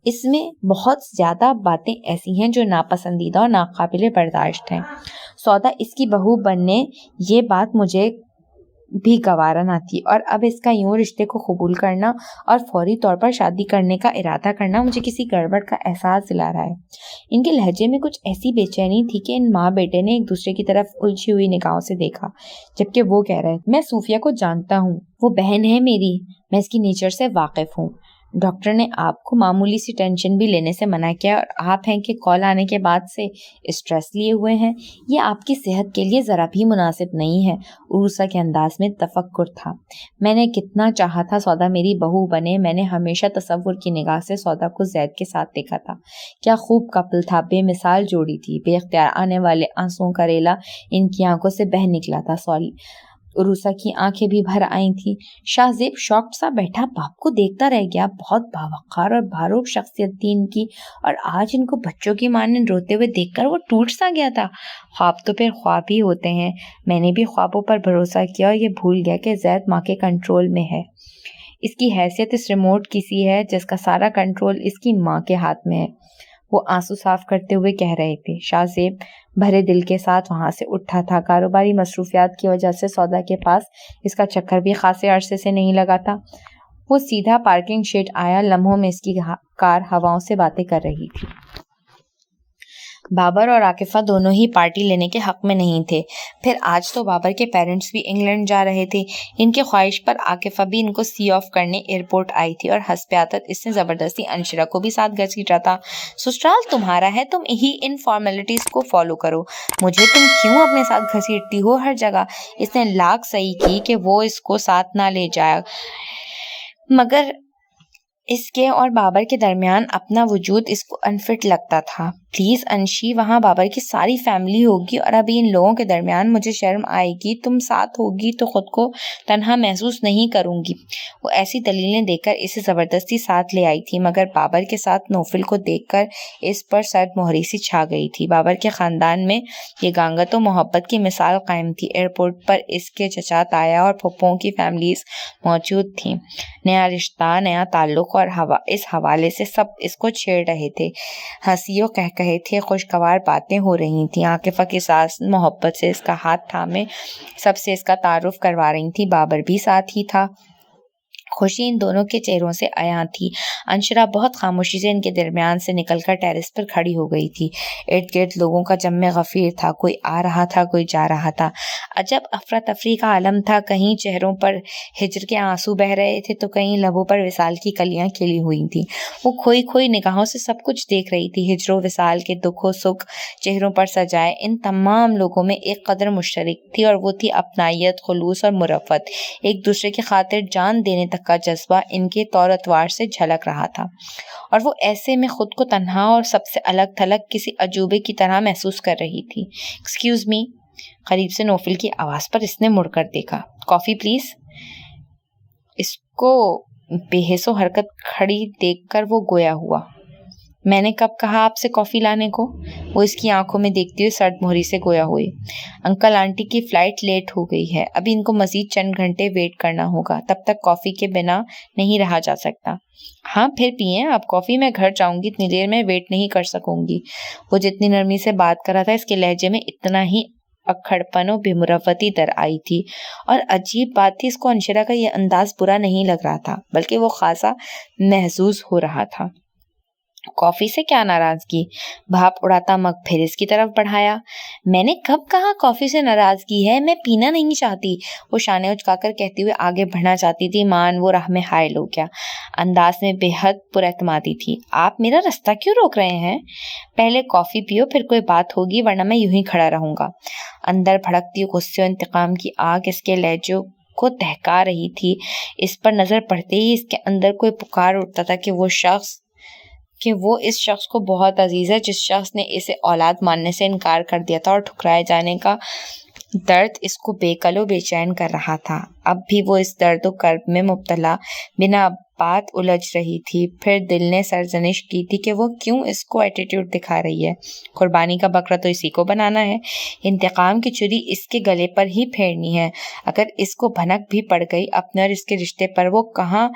اس میں بہت زیادہ باتیں ایسی ہیں جو ناپسندیدہ اور ناقابل برداشت ہیں۔ سودا اس کی بہو بننے یہ بات مجھے بھی گوارا نہ تھی، اور اب اس کا یوں رشتے کو قبول کرنا اور فوری طور پر شادی کرنے کا ارادہ کرنا مجھے کسی گڑبڑ کا احساس دلا رہا ہے۔ ان کے لہجے میں کچھ ایسی بے چینی تھی کہ ان ماں بیٹے نے ایک دوسرے کی طرف الجھی ہوئی نگاہوں سے دیکھا، جبکہ وہ کہہ رہے، میں صوفیہ کو جانتا ہوں، وہ بہن ہے میری، میں اس کی نیچر سے واقف ہوں۔ ڈاکٹر نے آپ کو معمولی سی ٹینشن بھی لینے سے منع کیا اور آپ ہیں کہ کال آنے کے بعد سے اسٹریس لیے ہوئے ہیں، یہ آپ کی صحت کے لیے ذرا بھی مناسب نہیں ہے۔ عروسہ کے انداز میں تفکر تھا۔ میں نے کتنا چاہا تھا سودا میری بہو بنے، میں نے ہمیشہ تصور کی نگاہ سے سودا کو زید کے ساتھ دیکھا تھا۔ کیا خوب کپل تھا، بے مثال جوڑی تھی۔ بے اختیار آنے والے آنسوؤں کا ریلا ان کی آنکھوں سے بہہ نکلا تھا۔ عروسہ کی آنکھیں بھی بھر آئی تھی۔ شاہ زیب شاکڈ سا بیٹھا باپ کو دیکھتا رہ گیا۔ بہت باوقار اور بھاروب شخصیت تھی ان کی، اور آج ان کو بچوں کی مانند روتے ہوئے دیکھ کر وہ ٹوٹ سا گیا تھا۔ خواب تو پھر خواب ہی ہوتے ہیں۔ میں نے بھی خوابوں پر بھروسہ کیا اور یہ بھول گیا کہ زید ماں کے کنٹرول میں ہے۔ اس کی حیثیت اس ریموٹ کی سی ہے جس کا سارا کنٹرول اس کی ماں کے ہاتھ میں ہے۔ وہ آنسو صاف کرتے ہوئے کہہ رہے تھے۔ شاہ زیب بھرے دل کے ساتھ وہاں سے اٹھا تھا۔ کاروباری مصروفیات کی وجہ سے سودا کے پاس اس کا چکر بھی خاصے عرصے سے نہیں لگا تھا۔ وہ سیدھا پارکنگ شیڈ آیا۔ لمحوں میں اس کی کار ہواؤں سے باتیں کر رہی تھی۔ بابر اور عاکفہ دونوں ہی پارٹی لینے کے حق میں نہیں تھے۔ پھر آج تو بابر کے پیرنٹس بھی انگلینڈ جا رہے تھے۔ ان کے خواہش پر عاکفہ بھی ان کو سی آف کرنے ایئرپورٹ آئی تھی، اور حسب عادت اس نے زبردستی انشرا کو بھی ساتھ گھسیٹا تھا۔ سسرال تمہارا ہے، تم ہی ان فارمیلٹیز کو فالو کرو، مجھے تم کیوں اپنے ساتھ گھسیٹتی ہو ہر جگہ۔ اس نے لاکھ صحیح کی کہ وہ اس کو ساتھ نہ لے جائے، مگر اس کے اور بابر کے درمیان اپنا وجود اس کو انفٹ لگتا تھا۔ پلیز انشی، وہاں بابر کی ساری فیملی ہوگی اور ابھی ان لوگوں کے درمیان مجھے شرم آئے گی، تم ساتھ ہوگی تو خود کو تنہا محسوس نہیں کروں گی۔ وہ ایسی دلیلیں دے کر اسے زبردستی ساتھ لے آئی تھی، مگر بابر کے ساتھ نوفل کو دیکھ کر اس پر سرد مہری سی چھا گئی تھی۔ بابر کے خاندان میں یہ گانگت و محبت کی مثال قائم تھی۔ ایئرپورٹ پر اس کے چچا تایا اور پھپھوؤں کی فیملیز موجود تھیں۔ نیا رشتہ، نیا تعلق، اور اس حوالے سے سب اس کو چھیڑ رہے تھے۔ ہنسی و کہے تھے، خوشگوار باتیں ہو رہی تھیں۔ عاکفہ کی ساس محبت سے اس کا ہاتھ تھامے سب سے اس کا تعارف کروا رہی تھی۔ بابر بھی ساتھ ہی تھا۔ خوشی ان دونوں کے چہروں سے عیاں تھی۔ انشرا بہت خاموشی سے ان کے درمیان سے نکل کر ٹیرس پر کھڑی ہو گئی تھی۔ ارد گرد لوگوں کا جم غفیر تھا، کوئی آ رہا تھا، کوئی جا رہا تھا۔ عجب افراتفری کا عالم تھا، کہیں چہروں پر ہجر کے آنسو بہہ رہے تھے تو کہیں لبوں پر وصال کی کلیاں کھلی ہوئی تھیں۔ وہ کھوئی نگاہوں سے سب کچھ دیکھ رہی تھی۔ ہجر و وصال کے دکھ و سکھ چہروں پر سجائے ان تمام لوگوں میں ایک قدر مشترک تھی، اور وہ تھی اپنائیت، خلوص اور مرافت۔ ایک دوسرے کی خاطر جان دینے تک کا جذبہ ان کے طور اتوار سے جھلک رہا تھا، اور وہ ایسے میں خود کو تنہا اور سب سے الگ تھلگ کسی عجوبے کی طرح محسوس کر رہی تھی۔ ایکسکیوز می، قریب سے نوفل کی آواز پر اس نے مڑ کر دیکھا۔ کافی پلیز۔ اس کو بے حس و حرکت کھڑی دیکھ کر وہ گویا ہوا۔ میں نے کب کہا آپ سے کافی لانے کو؟ وہ اس کی آنکھوں میں دیکھتی ہوئی سرد مہری سے گویا ہوئی۔ انکل آنٹی کی فلائٹ لیٹ ہو گئی ہے، ابھی ان کو مزید چند گھنٹے ویٹ کرنا ہوگا، تب تک کافی کے بنا نہیں رہا جا سکتا۔ ہاں پھر پئیں آپ کافی، میں گھر جاؤں گی، اتنی دیر میں ویٹ نہیں کر سکوں گی۔ وہ جتنی نرمی سے بات کر رہا تھا اس کے لہجے میں اتنا ہی اکھڑپن و بے مروتی در آئی تھی، اور عجیب بات تھی اس کو انشرا کا یہ انداز برا نہیں لگ رہا تھا بلکہ وہ خاصا محظوظ ہو رہا تھا۔ کافی سے کیا ناراضگی؟ بھاپ اڑاتا مگ پھر اس کی طرف بڑھایا۔ میں نے کب کہا کافی سے ناراضگی ہے؟ میں پینا نہیں چاہتی، وہ شانے اچکا کر کہتے ہوئے آگے بڑھنا چاہتی تھی۔ مان وہ راہ میں حائل ہو گیا، انداز میں بے حد پر اعتمادی تھی۔ آپ میرا رستہ کیوں روک رہے ہیں؟ پہلے کافی پیو پھر کوئی بات ہوگی، ورنہ میں یوں ہی کھڑا رہوں گا۔ اندر بھڑکتی غصے و انتقام کی آگ اس کے لہجوں کو دہکا رہی تھی۔ اس پر نظر پڑتے ہی اس کے اندر کوئی پکار اٹھتا تھا کہ وہ اس شخص کو بہت عزیز ہے جس شخص نے اسے اولاد ماننے سے انکار کر دیا تھا، اور ٹھکرائے جانے کا درد اس کو بے کل و بے چین کر رہا تھا۔ اب بھی وہ اس درد و کرب میں مبتلا بنا بات الجھ رہی تھی۔ پھر دل نے سرزنش کی تھی کہ وہ کیوں اس کو ایٹیٹیوڈ دکھا رہی ہے۔ قربانی کا بکرا تو اسی کو بنانا ہے، انتقام کی چھری اس کے گلے پر ہی پھیرنی ہے۔ اگر اس کو بھنک بھی پڑ گئی اپنے اور اس کے رشتے پر، وہ کہاں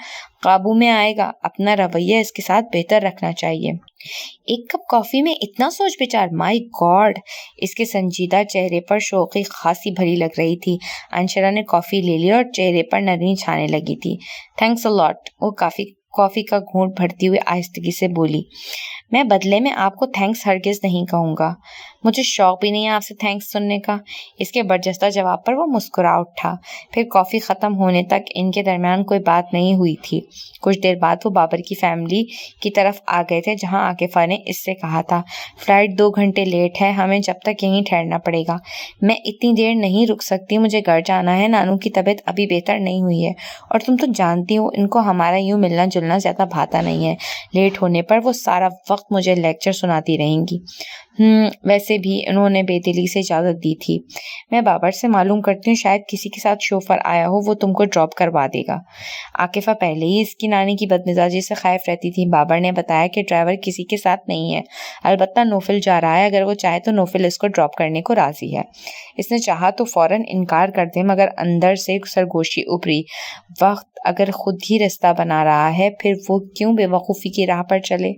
قابو میں آئے گا؟ اپنا رویہ اس کے ساتھ بہتر رکھنا چاہیے۔ ایک کپ کافی میں اتنا سوچ بچار، مائی گاڈ! اس کے سنجیدہ چہرے پر شوخی خاصی بھری لگ رہی تھی۔ انشرا نے کافی لے لی اور چہرے پر نرمی چھانے لگی تھی۔ تھینکس اے لاٹ، وہ کافی کا گھونٹ بھرتی ہوئے آہستگی سے بولی۔ میں بدلے میں آپ کو تھینکس ہرگز نہیں کہوں گا، مجھے شوق بھی نہیں ہے آپ سے تھینکس سننے کا۔ اس کے برجستہ جواب پر وہ مسکرا اٹھا۔ پھر کافی ختم ہونے تک ان کے درمیان کوئی بات نہیں ہوئی تھی۔ کچھ دیر بعد وہ بابر کی فیملی کی طرف آ گئے تھے، جہاں عاقفہ نے اس سے کہا تھا فلائٹ 2 گھنٹے لیٹ ہے، ہمیں جب تک یہیں ٹھہرنا پڑے گا۔ میں اتنی دیر نہیں رک سکتی، مجھے گھر جانا ہے، نانو کی طبیعت ابھی بہتر نہیں ہوئی ہے، اور تم تو جانتی ہو ان کو ہمارا یوں ملنا جلنا زیادہ بھاتا نہیں ہے۔ لیٹ ہونے پر وہ سارا وقت مجھے لیکچر سناتی رہیں گی۔ ویسے بھی انہوں نے بے دلی سے اجازت دی تھی۔ میں بابر سے معلوم کرتی ہوں، شاید کسی کے ساتھ شوفر آیا ہو، وہ تم کو ڈراپ کروا دے گا۔ عاقفہ پہلے ہی اس کی نانی کی بدمزاجی سے خائف رہتی تھی۔ بابر نے بتایا کہ ڈرائیور کسی کے ساتھ نہیں ہے، البتہ نوفل جا رہا ہے، اگر وہ چاہے تو نوفل اس کو ڈراپ کرنے کو راضی ہے۔ اس نے چاہا تو فوراً انکار کر دے، مگر اندر سے سرگوشی ابھری، وقت اگر خود ہی رستہ بنا رہا ہے پھر وہ کیوں بے وقوفی کی راہ پر چلے۔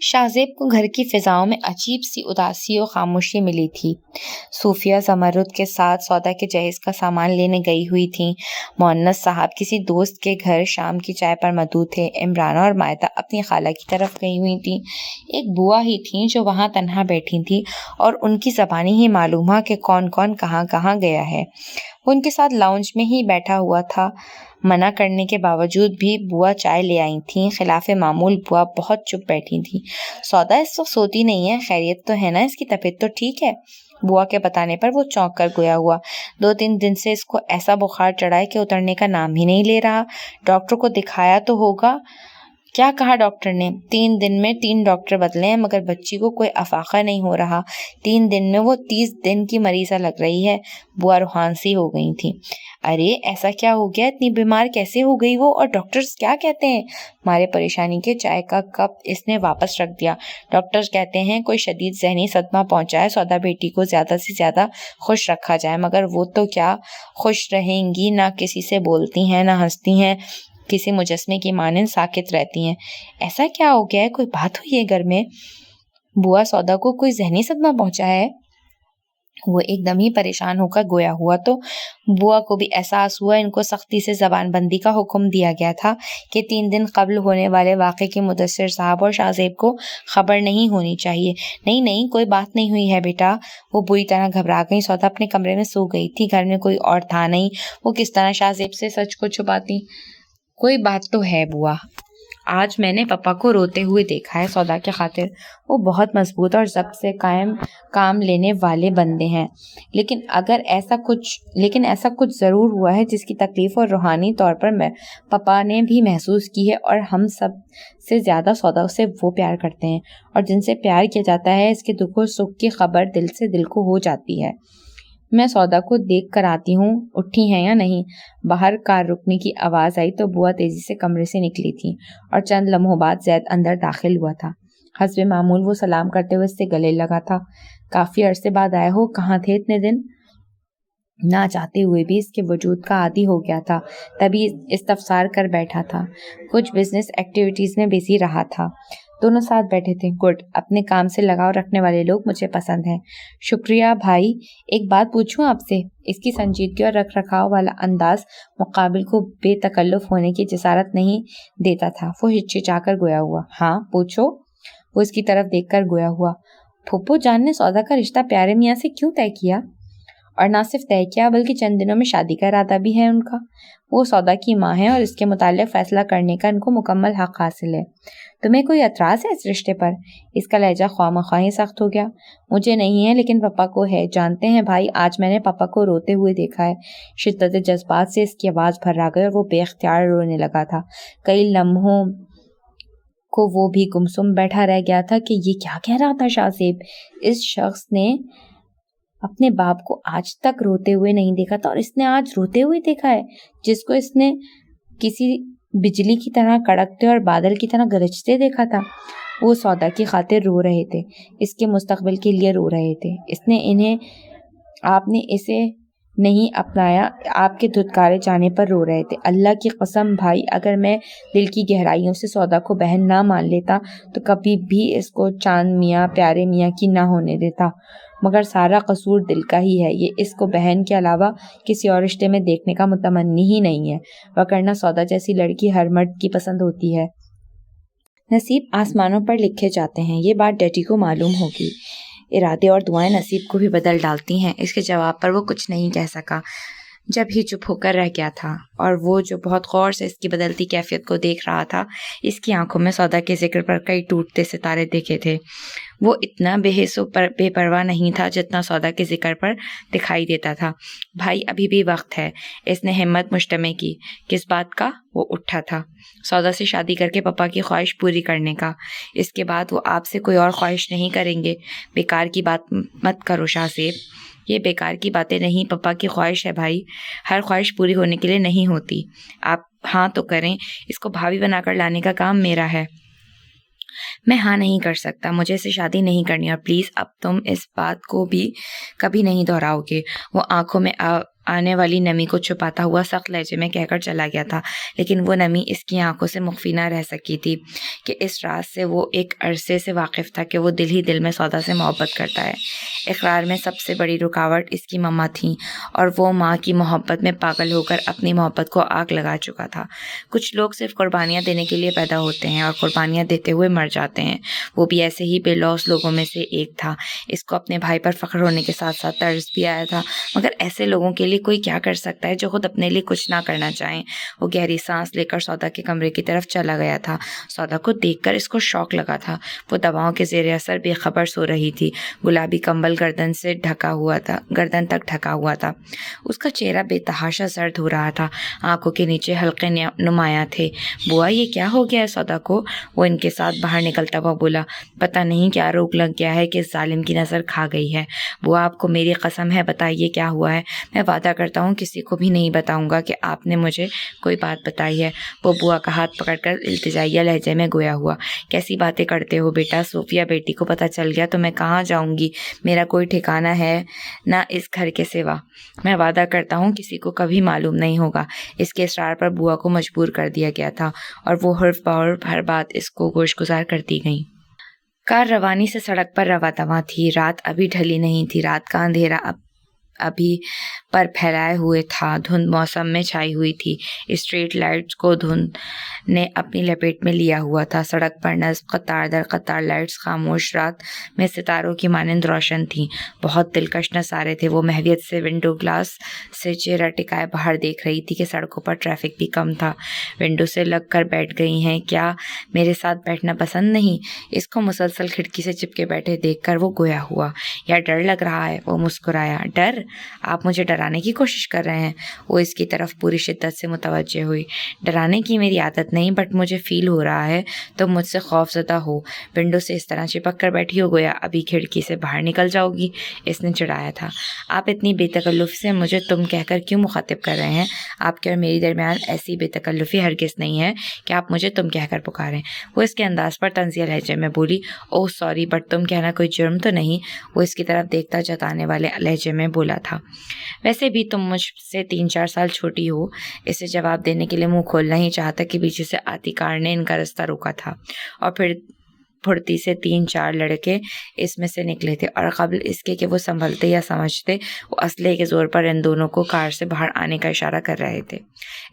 شاہزیب کو گھر کی فضاؤں میں عجیب سی اداسی و خاموشی ملی تھی۔ صوفیہ زمرد کے ساتھ سودا کے جہیز کا سامان لینے گئی ہوئی تھیں۔ مؤنس صاحب کسی دوست کے گھر شام کی چائے پر مدعو تھے۔ عمرانہ اور مائدہ اپنی خالہ کی طرف گئی ہوئی تھیں۔ ایک بوا ہی تھیں جو وہاں تنہا بیٹھی تھیں، اور ان کی زبانی ہی معلوم ہوا کہ کون کون کہاں کہاں گیا ہے۔ وہ ان کے ساتھ لاؤنج میں ہی بیٹھا ہوا تھا۔ منع کرنے کے باوجود بھی بوا چائے لے آئی تھیں۔ خلاف معمول بوا بہت چپ بیٹھی تھیں۔ سودا اس وقت سوتی نہیں ہے، خیریت تو ہے نا؟ اس کی طبیعت تو ٹھیک ہے؟ بوا کے بتانے پر وہ چونک کر گویا ہوا۔ 2-3 دن سے اس کو ایسا بخار چڑھا ہے کہ اترنے کا نام ہی نہیں لے رہا۔ ڈاکٹر کو دکھایا تو ہوگا؟ کیا کہا ڈاکٹر نے؟ 3 دن میں 3 ڈاکٹر بدلے ہیں، مگر بچی کو کوئی افاقہ نہیں ہو رہا۔ 3 دن میں وہ 30 دن کی مریضہ لگ رہی ہے۔ بوا روحان سی ہو گئی تھی۔ ارے ایسا کیا ہو گیا؟ اتنی بیمار کیسے ہو گئی وہ؟ اور ڈاکٹرز کیا کہتے ہیں؟ مارے پریشانی کے چائے کا کپ اس نے واپس رکھ دیا۔ ڈاکٹرز کہتے ہیں کوئی شدید ذہنی صدمہ پہنچا ہے، سودا بیٹی کو زیادہ سے زیادہ خوش رکھا جائے، مگر وہ تو کیا خوش رہیں گی؟ نہ کسی سے بولتی ہیں، نہ ہنستی ہیں، کسی مجسمے کی مانند ساکت رہتی ہیں۔ ایسا کیا ہو گیا ہے؟ کوئی بات ہوئی ہے گھر میں؟ بوا سودا کو کوئی ذہنی صدمہ پہنچا ہے؟ وہ ایک دم ہی پریشان ہو کر گویا ہوا تو بوا کو بھی احساس ہوا۔ ان کو سختی سے زبان بندی کا حکم دیا گیا تھا کہ 3 دن قبل ہونے والے واقعے کی مدثر صاحب اور شاہزیب کو خبر نہیں ہونی چاہیے۔ نہیں کوئی بات نہیں ہوئی ہے بیٹا۔ وہ بری طرح گھبرا گئی۔ سودا اپنے کمرے میں سو گئی تھی، گھر میں کوئی اور تھا نہیں، وہ کس طرح شاہزیب سے سچ کو چھپاتی؟ کوئی بات تو ہے بوا، آج میں نے پپا کو روتے ہوئے دیکھا ہے سودا کی خاطر۔ وہ بہت مضبوط اور ضبط سے قائم کام لینے والے بندے ہیں، لیکن ایسا کچھ ضرور ہوا ہے جس کی تکلیف اور روحانی طور پر پپا نے بھی محسوس کی ہے، اور ہم سب سے زیادہ سودا سے وہ پیار کرتے ہیں، اور جن سے پیار کیا جاتا ہے اس کے دکھ و سکھ کی خبر دل سے دل کو ہو جاتی ہے۔ میں سودا کو دیکھ کر آتی ہوں، اٹھی ہیں یا نہیں؟ باہر کار رکنے کی آواز آئی تو بوا تیزی سے کمرے سے نکلی تھی، اور چند لمحوں بعد زید اندر داخل ہوا تھا۔ حسب معمول وہ سلام کرتے ہوئے اس سے گلے لگا تھا۔ کافی عرصے بعد آئے ہو، کہاں تھے اتنے دن؟ نہ چاہتے ہوئے بھی اس کے وجود کا عادی ہو گیا تھا، تبھی استفسار کر بیٹھا تھا۔ کچھ بزنس ایکٹیویٹیز میں بیزی رہا تھا۔ دونوں ساتھ بیٹھے تھے۔ گڈ، اپنے کام سے لگاؤ رکھنے والے لوگ مجھے پسند ہیں۔ شکریہ بھائی، ایک بات پوچھوں آپ سے؟ اس کی سنجیدگی اور رکھ رکھاؤ والا انداز مقابل کو بے تکلف ہونے کی جسارت نہیں دیتا تھا۔ وہ ہچکچا کر گویا ہوا۔ ہاں پوچھو۔ وہ اس کی طرف دیکھ کر گویا ہوا۔ پھوپھو جان نے سودا کا رشتہ پیارے میاں سے کیوں طے کیا؟ اور نہ صرف طے کیا بلکہ چند دنوں میں شادی کا ارادہ بھی ہے ان کا۔ وہ سودا کی ماں ہے اور اس کے متعلق فیصلہ کرنے کا ان کو مکمل حق حاصل ہے۔ تمہیں کوئی اعتراض ہے اس رشتے پر؟ اس کا لہجہ خواہ مخواہ ہی سخت ہو گیا۔ مجھے نہیں ہے لیکن پاپا کو ہے۔ جانتے ہیں بھائی، آج میں نے پاپا کو روتے ہوئے دیکھا ہے۔ شدت جذبات سے اس کی آواز بھر آ گئی اور وہ بے اختیار رونے لگا تھا۔ کئی لمحوں کو وہ بھی گمسم بیٹھا رہ گیا تھا کہ یہ کیا کہہ رہا تھا شاہ زیب۔ اس شخص نے اپنے باپ کو آج تک روتے ہوئے نہیں دیکھا تھا اور اس نے آج روتے ہوئے دیکھا ہے، جس کو اس نے کسی بجلی کی طرح کڑکتے اور بادل کی طرح گرجتے دیکھا تھا۔ وہ سودا کی خاطر رو رہے تھے، اس کے مستقبل کے لیے رو رہے تھے۔ آپ نے اسے نہیں اپنایا، آپ کے دھتکارے جانے پر رو رہے تھے۔ اللہ کی قسم بھائی، اگر میں دل کی گہرائیوں سے سودا کو بہن نہ مان لیتا تو کبھی بھی اس کو چاند میاں پیارے میاں کی نہ ہونے دیتا، مگر سارا قصور دل کا ہی ہے۔ یہ اس کو بہن کے علاوہ کسی اور رشتے میں دیکھنے کا متمنی ہی نہیں ہے، وگرنہ سودا جیسی لڑکی ہر مرد کی پسند ہوتی ہے۔ نصیب آسمانوں پر لکھے جاتے ہیں، یہ بات ڈیڈی کو معلوم ہوگی۔ ارادے اور دعائیں نصیب کو بھی بدل ڈالتی ہیں۔ اس کے جواب پر وہ کچھ نہیں کہہ سکا، جب ہی چپ ہو کر رہ گیا تھا، اور وہ جو بہت غور سے اس کی بدلتی کیفیت کو دیکھ رہا تھا، اس کی آنکھوں میں سودا کے ذکر پر کئی ٹوٹتے ستارے دیکھے تھے۔ وہ اتنا بے حس و بے پرواہ نہیں تھا جتنا سودا کے ذکر پر دکھائی دیتا تھا۔ بھائی ابھی بھی وقت ہے، اس نے ہمت مجتمع کی۔ کس بات کا؟ وہ اٹھا تھا۔ سودا سے شادی کر کے پاپا کی خواہش پوری کرنے کا۔ اس کے بعد وہ آپ سے کوئی اور خواہش نہیں کریں گے۔ بیکار کی بات مت کرو شاہ زیب، یہ بیکار کی باتیں نہیں، پاپا کی خواہش ہے بھائی، ہر خواہش پوری ہونے کے لیے نہیں ہوتی۔ آپ ہاں تو کریں، اس کو بھابھی بنا کر لانے کا کام میرا ہے۔ میں ہاں نہیں کر سکتا، مجھے اسے شادی نہیں کرنی، اور پلیز اب تم اس بات کو بھی کبھی نہیں دہراؤ گے۔ وہ آنکھوں میں آنے والی نمی کو چھپاتا ہوا سخت لہجے میں کہہ کر چلا گیا تھا، لیکن وہ نمی اس کی آنکھوں سے مخفی نہ رہ سکی تھی کہ اس راز سے وہ ایک عرصے سے واقف تھا کہ وہ دل ہی دل میں سودا سے محبت کرتا ہے۔ اقرار میں سب سے بڑی رکاوٹ اس کی ماما تھیں، اور وہ ماں کی محبت میں پاگل ہو کر اپنی محبت کو آگ لگا چکا تھا۔ کچھ لوگ صرف قربانیاں دینے کے لیے پیدا ہوتے ہیں اور قربانیاں دیتے ہوئے مر جاتے ہیں۔ وہ بھی ایسے ہی بے لوث لوگوں میں سے ایک تھا۔ اس کو اپنے بھائی پر فخر ہونے کے ساتھ ساتھ طرز بھی آیا تھا، مگر ایسے لوگوں کے لیے کوئی کیا کر سکتا ہے جو خود اپنے لیے کچھ نہ کرنا چاہیں۔ وہ گہری سانس لے کر سودا کے کمرے کی طرف چلا گیا تھا۔ سودا کو دیکھ کر اس کو شوق لگا تھا۔ وہ دواؤں کے زیر اثر بے خبر سو رہی تھی۔ گلابی کمبل گردن تک ڈھکا ہوا تھا۔ اس کا چہرہ بے تحاشا زرد ہو رہا تھا، آنکھوں کے نیچے حلقے نمایاں تھے۔ بوا یہ کیا ہو گیا ہے سودا کو؟ وہ ان کے ساتھ باہر نکلتا ہوا بولا۔ پتہ نہیں کیا روگ لگ گیا ہے کہ اس ظالم کی نظر کھا گئی ہے۔ بوا آپ کو میری قسم ہے، بتائیے کیا ہوا ہے؟ میں وعدہ کرتا ہوں کسی کو بھی نہیں بتاؤں گا کہ آپ نے مجھے کوئی بات بتائی ہے۔ وہ بوا کا ہاتھ پکڑ کر التجائیہ لہجے میں گویا ہوا۔ کیسی باتیں کرتے ہو بیٹا؟ صوفیہ بیٹی کو پتہ چل گیا تو میں کہاں جاؤں گی؟ میرا کوئی ٹھکانہ ہے نہ اس گھر کے سوا۔ میں وعدہ کرتا ہوں کسی کو کبھی معلوم نہیں ہوگا۔ اس کے اصرار پر بوا کو مجبور کر دیا گیا تھا، اور وہ حرف بحرف ہر بات اس کو گوش گزار کرتی گئیں۔ کار روانی سے سڑک پر رواں دواں تھی۔ رات ابھی ڈھلی نہیں تھی، رات کا اندھیرا ابھی پر پھیلائے ہوئے تھا، دھند موسم میں چھائی ہوئی تھی۔ اسٹریٹ لائٹس کو دھند نے اپنی لپیٹ میں لیا ہوا تھا۔ سڑک پر نصب قطار در قطار لائٹس خاموش رات میں ستاروں کی مانند روشن تھیں، بہت دلکش نظارے تھے۔ وہ محویت سے ونڈو گلاس سے چہرہ ٹکائے باہر دیکھ رہی تھی کہ سڑکوں پر ٹریفک بھی کم تھا۔ ونڈو سے لگ کر بیٹھ گئی ہیں کیا؟ میرے ساتھ بیٹھنا پسند نہیں؟ اس کو مسلسل کھڑکی سے چپکے بیٹھے دیکھ کر وہ گویا ہوا۔ یا ڈر لگ رہا ہے؟ وہ مسکرایا۔ ڈر؟ آپ مجھے ڈرانے کی کوشش کر رہے ہیں؟ وہ اس کی طرف پوری شدت سے متوجہ ہوئی۔ ڈرانے کی میری عادت نہیں، بٹ مجھے فیل ہو رہا ہے تم مجھ سے خوف زدہ ہو۔ ونڈو سے اس طرح چپک کر بیٹھی ہو گویا ابھی کھڑکی سے باہر نکل جاؤ گی، اس نے چڑھایا تھا۔ آپ اتنی بے تکلف سے مجھے تم کہہ کر کیوں مخاطب کر رہے ہیں؟ آپ کے اور میری درمیان ایسی بے تکلفی ہرگز نہیں ہے کہ آپ مجھے تم کہہ کر پکاریں۔ وہ اس کے انداز پر طنزیہ لہجے میں بولی۔ اوہ سوری، بٹ تم کہنا کوئی جرم تو نہیں؟ وہ اس کی طرف دیکھتا جتانے والے لہجے میں بولا تھا۔ ویسے بھی تم مجھ سے 3-4 سال چھوٹی ہو۔ اسے جواب دینے کے لیے منہ کھولنا ہی چاہتا کہ پیچھے سے آتی کار نے ان کا رستہ روکا تھا، اور پھر پھرتی سے 3-4 لڑکے اس میں سے نکلے تھے، اور قبل اس کے کہ وہ سنبھلتے یا سمجھتے، وہ اسلحے کے زور پر ان دونوں کو کار سے باہر آنے کا اشارہ کر رہے تھے۔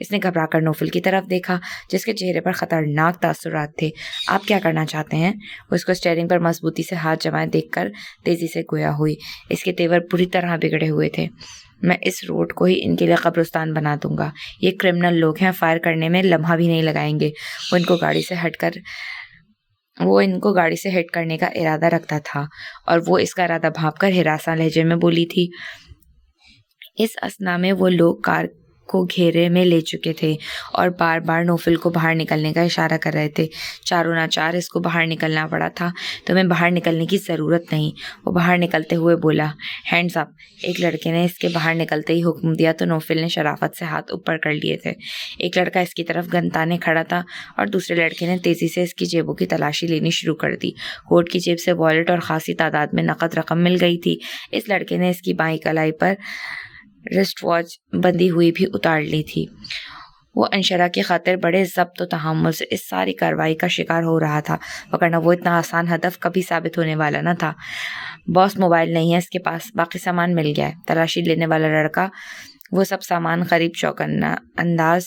اس نے گھبرا کر نوفل کی طرف دیکھا جس کے چہرے پر خطرناک تاثرات تھے۔ آپ کیا کرنا چاہتے ہیں؟ وہ اس کو اسٹیئرنگ پر مضبوطی سے ہاتھ جمائے دیکھ کر تیزی سے گویا ہوئی۔ اس کے تیور بری طرح بگڑے ہوئے تھے۔ میں اس روڈ کو ہی ان کے لیے قبرستان بنا دوں گا۔ یہ کرمنل لوگ ہیں، فائر کرنے میں لمحہ بھی نہیں لگائیں گے۔ وہ ان کو گاڑی سے ہٹ کرنے کا ارادہ رکھتا تھا، اور وہ اس کا ارادہ بھانپ کر ہراساں لہجے میں بولی تھی۔ اس اثنا میں وہ لوگ کار کو گھیرے میں لے چکے تھے اور بار بار نوفل کو باہر نکلنے کا اشارہ کر رہے تھے۔ چاروں ناچار اس کو باہر نکلنا پڑا تھا۔ تمہیں باہر نکلنے کی ضرورت نہیں، وہ باہر نکلتے ہوئے بولا۔ ہینڈز اپ! ایک لڑکے نے اس کے باہر نکلتے ہی حکم دیا تو نوفل نے شرافت سے ہاتھ اوپر کر لیے تھے۔ ایک لڑکا اس کی طرف گن تانے کھڑا تھا، اور دوسرے لڑکے نے تیزی سے اس کی جیبوں کی تلاشی لینی شروع کر دی۔ کوٹ کی جیب سے والیٹ اور خاصی تعداد میں نقد رقم مل گئی تھی۔ اس لڑکے نے اس کی بائیں کلائی پر رسٹ واچ بندھی ہوئی بھی اتار لی تھی۔ وہ انشرا کی خاطر بڑے ضبط و تحمل سے اس ساری کارروائی کا شکار ہو رہا تھا، وگرنہ وہ اتنا آسان ہدف کبھی ثابت ہونے والا نہ تھا۔ باس موبائل نہیں ہے اس کے پاس، باقی سامان مل گیا ہے۔ تلاشی لینے والا لڑکا وہ سب سامان قریب چوکنا انداز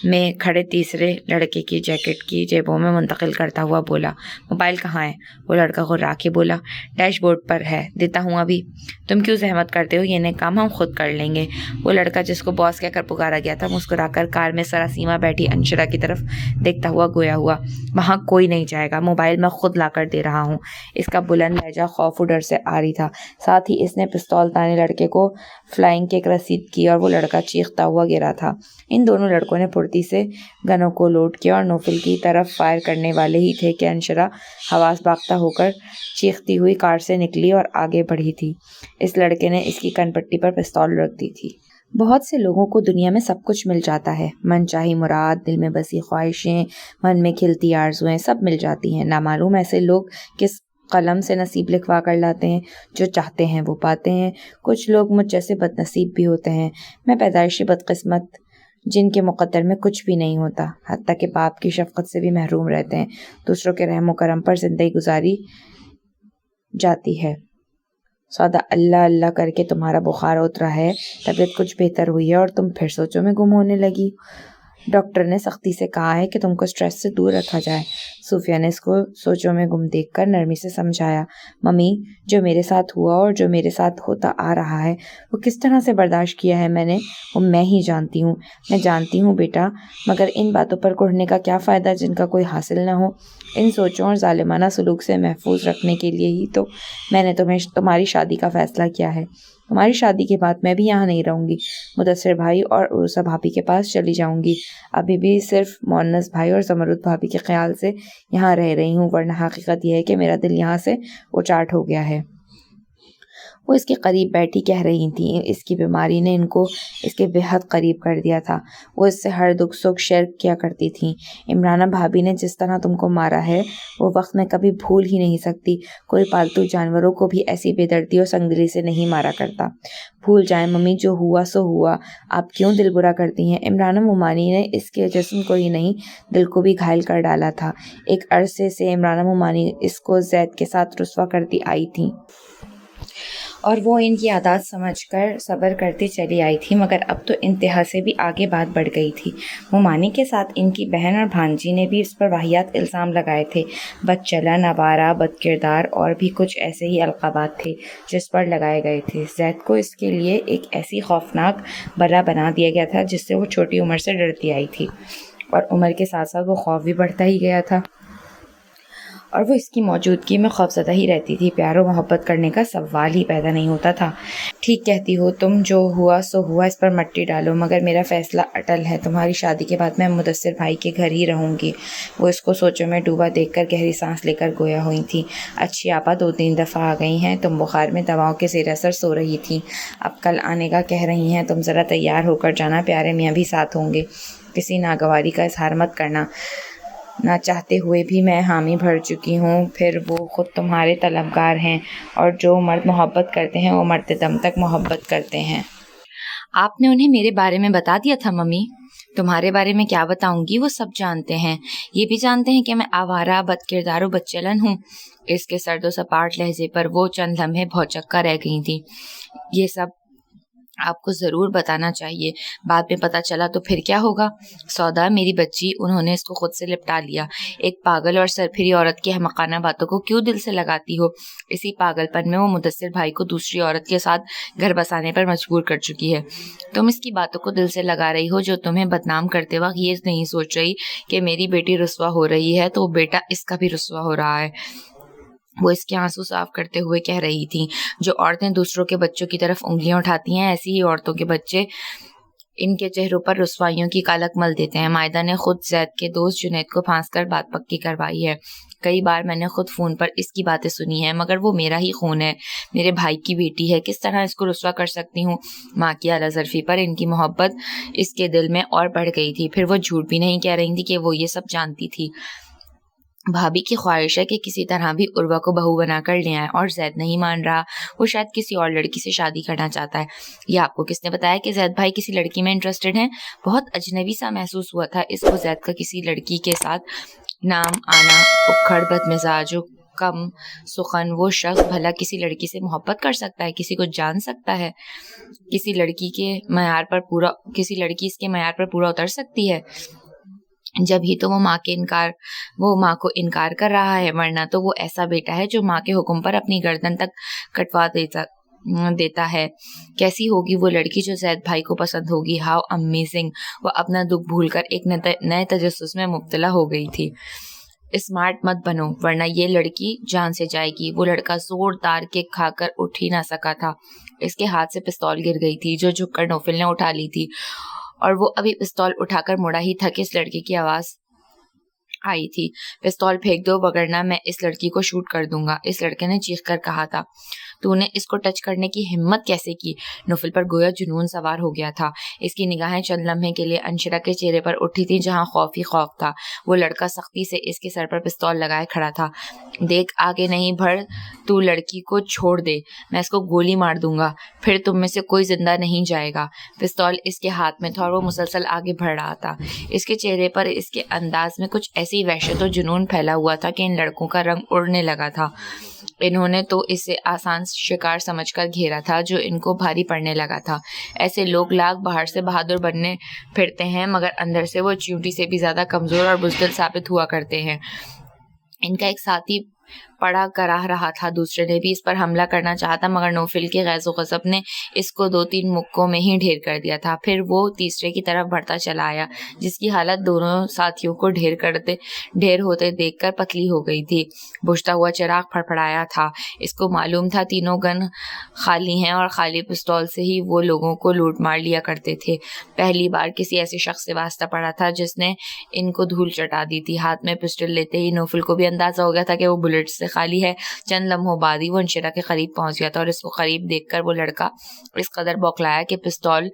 میں کھڑے تیسرے لڑکے کی جیکٹ کی جیبوں میں منتقل کرتا ہوا بولا۔ موبائل کہاں ہے؟ وہ لڑکا غرا کے بولا۔ ڈیش بورڈ پر ہے، دیتا ہوں ابھی۔ تم کیوں زحمت کرتے ہو؟ یہ کام ہم خود کر لیں گے۔ وہ لڑکا جس کو باس کہہ کر پکارا گیا تھا مسکرا کر کار میں سراسیما بیٹھی انشرا کی طرف دیکھتا ہوا گویا ہوا۔ وہاں کوئی نہیں جائے گا، موبائل میں خود لا کر دے رہا ہوں۔ اس کا بلند لہجہ خوف و ڈر سے عاری تھا، ساتھ ہی اس نے پستول تانے لڑکے کو فلائنگ کک رسید کی اور وہ لڑکا چیختا ہوا گرا تھا۔ ان دونوں لڑکوں نے پھرتی سے گنوں کو لوڈ کیا اور نوفل کی طرف فائر کرنے والے ہی تھے کہ انشرا حواس باختہ ہو کر چیختی ہوئی کار سے نکلی اور آگے بڑھی تھی۔ اس لڑکے نے اس کی کن پٹی پر پستول رکھ دی تھی۔ بہت سے لوگوں کو دنیا میں سب کچھ مل جاتا ہے، من چاہی مراد، دل میں بسی خواہشیں، من میں کھلتی آرزویں، سب مل جاتی ہیں۔ نامعلوم ایسے لوگ کس قلم سے نصیب لکھوا کر لاتے ہیں، جو چاہتے ہیں وہ پاتے ہیں۔ کچھ لوگ مجھ جیسے بد نصیب بھی ہوتے ہیں، میں پیدائشی بدقسمت جن کے مقدر میں کچھ بھی نہیں ہوتا، حتیٰ کہ باپ کی شفقت سے بھی محروم رہتے ہیں۔ دوسروں کے رحم و کرم پر زندگی گزاری جاتی ہے۔ سودا اللہ اللہ کر کے تمہارا بخار اترا ہے، طبیعت کچھ بہتر ہوئی ہے اور تم پھر سوچوں میں گم ہونے لگی۔ ڈاکٹر نے سختی سے کہا ہے کہ تم کو سٹریس سے دور رکھا جائے۔ صوفیہ نے اس کو سوچوں میں گم دیکھ کر نرمی سے سمجھایا۔ ممی، جو میرے ساتھ ہوا اور جو میرے ساتھ ہوتا آ رہا ہے وہ کس طرح سے برداشت کیا ہے میں نے، وہ میں ہی جانتی ہوں۔ میں جانتی ہوں بیٹا، مگر ان باتوں پر کڑھنے کا کیا فائدہ جن کا کوئی حاصل نہ ہو۔ ان سوچوں اور ظالمانہ سلوک سے محفوظ رکھنے کے لیے ہی تو میں نے تمہاری شادی کا فیصلہ کیا ہے۔ تمہاری شادی کے بعد میں بھی یہاں نہیں رہوں گی، مدثر بھائی اور عروسہ بھابھی کے پاس چلی جاؤں گی۔ ابھی بھی صرف مونس بھائی اور زمرد بھابھی کے خیال سے یہاں رہ رہی ہوں، ورنہ حقیقت یہ ہے کہ میرا دل یہاں سے اچاٹ ہو گیا ہے۔ وہ اس کے قریب بیٹھی کہہ رہی تھیں۔ اس کی بیماری نے ان کو اس کے بہت قریب کر دیا تھا۔ وہ اس سے ہر دکھ سکھ شیئر کیا کرتی تھیں۔ عمرانہ بھابھی نے جس طرح تم کو مارا ہے وہ وقت میں کبھی بھول ہی نہیں سکتی۔ کوئی پالتو جانوروں کو بھی ایسی بے دردی اور سنگدلی سے نہیں مارا کرتا۔ بھول جائیں ممی، جو ہوا سو ہوا، آپ کیوں دل برا کرتی ہیں؟ عمرانہ مومانی نے اس کے جسم کو ہی نہیں دل کو بھی گھائل کر ڈالا تھا۔ ایک عرصے سے عمرانہ مومانی اس کو زید کے ساتھ رسوا کرتی آئی تھیں اور وہ ان کی عادات سمجھ کر صبر کرتی چلی آئی تھی، مگر اب تو انتہا سے بھی آگے بات بڑھ گئی تھی۔ مومانی کے ساتھ ان کی بہن اور بھانجی نے بھی اس پر واہیات الزام لگائے تھے۔ بد چلن، آوارہ، بد کردار اور بھی کچھ ایسے ہی القابات تھے جس پر لگائے گئے تھے۔ زید کو اس کے لیے ایک ایسی خوفناک بلا بنا دیا گیا تھا جس سے وہ چھوٹی عمر سے ڈرتی آئی تھی، اور عمر کے ساتھ ساتھ وہ خوف بھی بڑھتا ہی گیا تھا۔ اور وہ اس کی موجودگی میں خوفزدہ ہی رہتی تھی۔ پیار و محبت کرنے کا سوال ہی پیدا نہیں ہوتا تھا۔ ٹھیک کہتی ہو تم، جو ہوا سو ہوا، اس پر مٹی ڈالو، مگر میرا فیصلہ اٹل ہے۔ تمہاری شادی کے بعد میں مدثر بھائی کے گھر ہی رہوں گی۔ وہ اس کو سوچوں میں ڈوبا دیکھ کر گہری سانس لے کر گویا ہوئی تھی۔ اچھی آپا 2-3 دفعہ آ گئی ہیں، تم بخار میں دواؤں کے زیر اثر سو رہی تھی، اب کل آنے کا کہہ رہی ہیں۔ تم ذرا تیار ہو کر جانا، پیارے میاں بھی ساتھ ہوں گے۔ کسی ناگواری کا اظہار مت کرنا۔ نہ چاہتے ہوئے بھی میں حامی بھر چکی ہوں، پھر وہ خود تمہارے طلبگار ہیں، اور جو مرد محبت کرتے ہیں وہ مرتے دم تک محبت کرتے ہیں۔ آپ نے انہیں میرے بارے میں بتا دیا تھا ممی؟ تمہارے بارے میں کیا بتاؤں گی، وہ سب جانتے ہیں۔ یہ بھی جانتے ہیں کہ میں آوارہ، بد کردار و بد چلن ہوں۔ اس کے سرد و سپاٹ لہجے پر وہ چند لمحے بھوچکا رہ گئی تھی۔ یہ سب آپ کو ضرور بتانا چاہیے، بعد میں پتا چلا تو پھر کیا ہوگا؟ سودا میری بچی، انہوں نے اس کو خود سے لپٹا لیا۔ ایک پاگل اور سرپھری عورت کی احمقانہ باتوں کو کیوں دل سے لگاتی ہو؟ اسی پاگل پن میں وہ مدثر بھائی کو دوسری عورت کے ساتھ گھر بسانے پر مجبور کر چکی ہے۔ تم اس کی باتوں کو دل سے لگا رہی ہو، جو تمہیں بدنام کرتے وقت یہ نہیں سوچ رہی کہ میری بیٹی رسوا ہو رہی ہے تو بیٹا اس کا بھی رسوا ہو رہا ہے۔ وہ اس کے آنسو صاف کرتے ہوئے کہہ رہی تھی، جو عورتیں دوسروں کے بچوں کی طرف انگلیاں اٹھاتی ہیں، ایسی ہی عورتوں کے بچے ان کے چہروں پر رسوائیوں کی کالک مل دیتے ہیں۔ مائدہ نے خود زید کے دوست جنید کو پھانس کر بات پکی کروائی ہے۔ کئی بار میں نے خود فون پر اس کی باتیں سنی ہیں، مگر وہ میرا ہی خون ہے، میرے بھائی کی بیٹی ہے، کس طرح اس کو رسوا کر سکتی ہوں؟ ماں کی اعلیٰ ظرفی پر ان کی محبت اس کے دل میں اور بڑھ گئی تھی۔ پھر وہ جھوٹ بھی نہیں کہہ رہی تھی کہ وہ یہ سب جانتی تھی۔ بھابھی کی خواہش ہے کہ کسی طرح بھی عروہ کو بہو بنا کر لے آئے، اور زید نہیں مان رہا۔ وہ شاید کسی اور لڑکی سے شادی کرنا چاہتا ہے۔ یہ آپ کو کس نے بتایا کہ زید بھائی کسی لڑکی میں انٹرسٹڈ ہیں؟ بہت اجنبی سا محسوس ہوا تھا اس کو زید کا کسی لڑکی کے ساتھ نام آنا۔ اکھڑ، بد مزاج و کم سخن وہ شخص بھلا کسی لڑکی سے محبت کر سکتا ہے؟ کسی کو جان سکتا ہے؟ کسی لڑکی اس کے معیار پر پورا اتر سکتی ہے؟ جب ہی تو وہ ماں کو انکار کر رہا ہے، ورنہ تو وہ ایسا بیٹا ہے جو ماں کے حکم پر اپنی گردن تک کٹوا دیتا ہے۔ کیسی ہوگی وہ لڑکی جو زید بھائی کو پسند ہوگی؟ How amazing! وہ اپنا دکھ بھول کر ایک نئے تجسس میں مبتلا ہو گئی تھی۔ اسمارٹ مت بنو ورنہ یہ لڑکی جان سے جائے گی۔ وہ لڑکا زوردار کک کھا کر اٹھ ہی نہ سکا تھا۔ اس کے ہاتھ سے پستول گر گئی تھی، جو جھک کر نوفل نے اٹھا لی تھی، اور وہ ابھی پستول اٹھا کر مڑا ہی تھا کہ اس لڑکے کی آواز آئی تھی، پستول پھینک دو وگرنہ میں اس لڑکی کو شوٹ کر دوں گا۔ اس لڑکے نے چیخ کر کہا تھا۔ تو نے اس کو ٹچ کرنے کی ہمت کیسے کی؟ نوفل پر گویا جنون سوار ہو گیا تھا۔ اس کی نگاہیں چند لمحے کے لیے انشرا کے چہرے پر اٹھی تھی، جہاں خوف ہی خوف تھا۔ وہ لڑکا سختی سے اس کے سر پر پستول لگائے کھڑا تھا۔ دیکھ آگے نہیں بڑھ، تو لڑکی کو چھوڑ دے، میں اس کو گولی مار دوں گا، پھر تم میں سے کوئی زندہ نہیں جائے گا۔ پستول اس کے ہاتھ میں تھا اور وہ مسلسل آگے بڑھ رہا تھا۔ اس کے چہرے پر، اس کے انداز میں کچھ ایسی وحشت و جنون پھیلا ہوا تھا کہ ان لڑکوں کا رنگ اڑنے لگا تھا۔ انہوں نے تو اسے آسان شکار سمجھ کر گھیرا تھا جو ان کو بھاری پڑنے لگا تھا۔ ایسے لوگ باہر سے بہادر بننے پھرتے ہیں، مگر اندر سے وہ چیونٹی سے بھی زیادہ کمزور اور بزدل ثابت ہوا کرتے ہیں۔ ان کا ایک ساتھی پڑا کراہ رہا تھا، دوسرے نے بھی اس پر حملہ کرنا چاہا تھا، مگر نوفل کے غیظ و غضب نے اس کو 2-3 مکوں میں ہی ڈھیر کر دیا تھا۔ پھر وہ تیسرے کی طرف بڑھتا چلا آیا، جس کی حالت دونوں ساتھیوں کو ڈھیر ہوتے دیکھ کر پتلی ہو گئی تھی۔ بجھتا ہوا چراغ پھڑپڑایا تھا۔ اس کو معلوم تھا تینوں گن خالی ہیں اور خالی پستول سے ہی وہ لوگوں کو لوٹ مار لیا کرتے تھے۔ پہلی بار کسی ایسے شخص سے واسطہ پڑا تھا جس نے ان کو دھول چٹا دی تھی۔ ہاتھ میں پسٹل لیتے ہی نوفل کو بھی اندازہ ہو گیا تھا کہ وہ بلٹ سے خالی ہے۔ چند لمحوں بعد ہی وہ انشرا کے قریب پہنچ گیا تھا، اور اس کو قریب دیکھ کر وہ لڑکا اس قدر بوکھلایا کہ پستول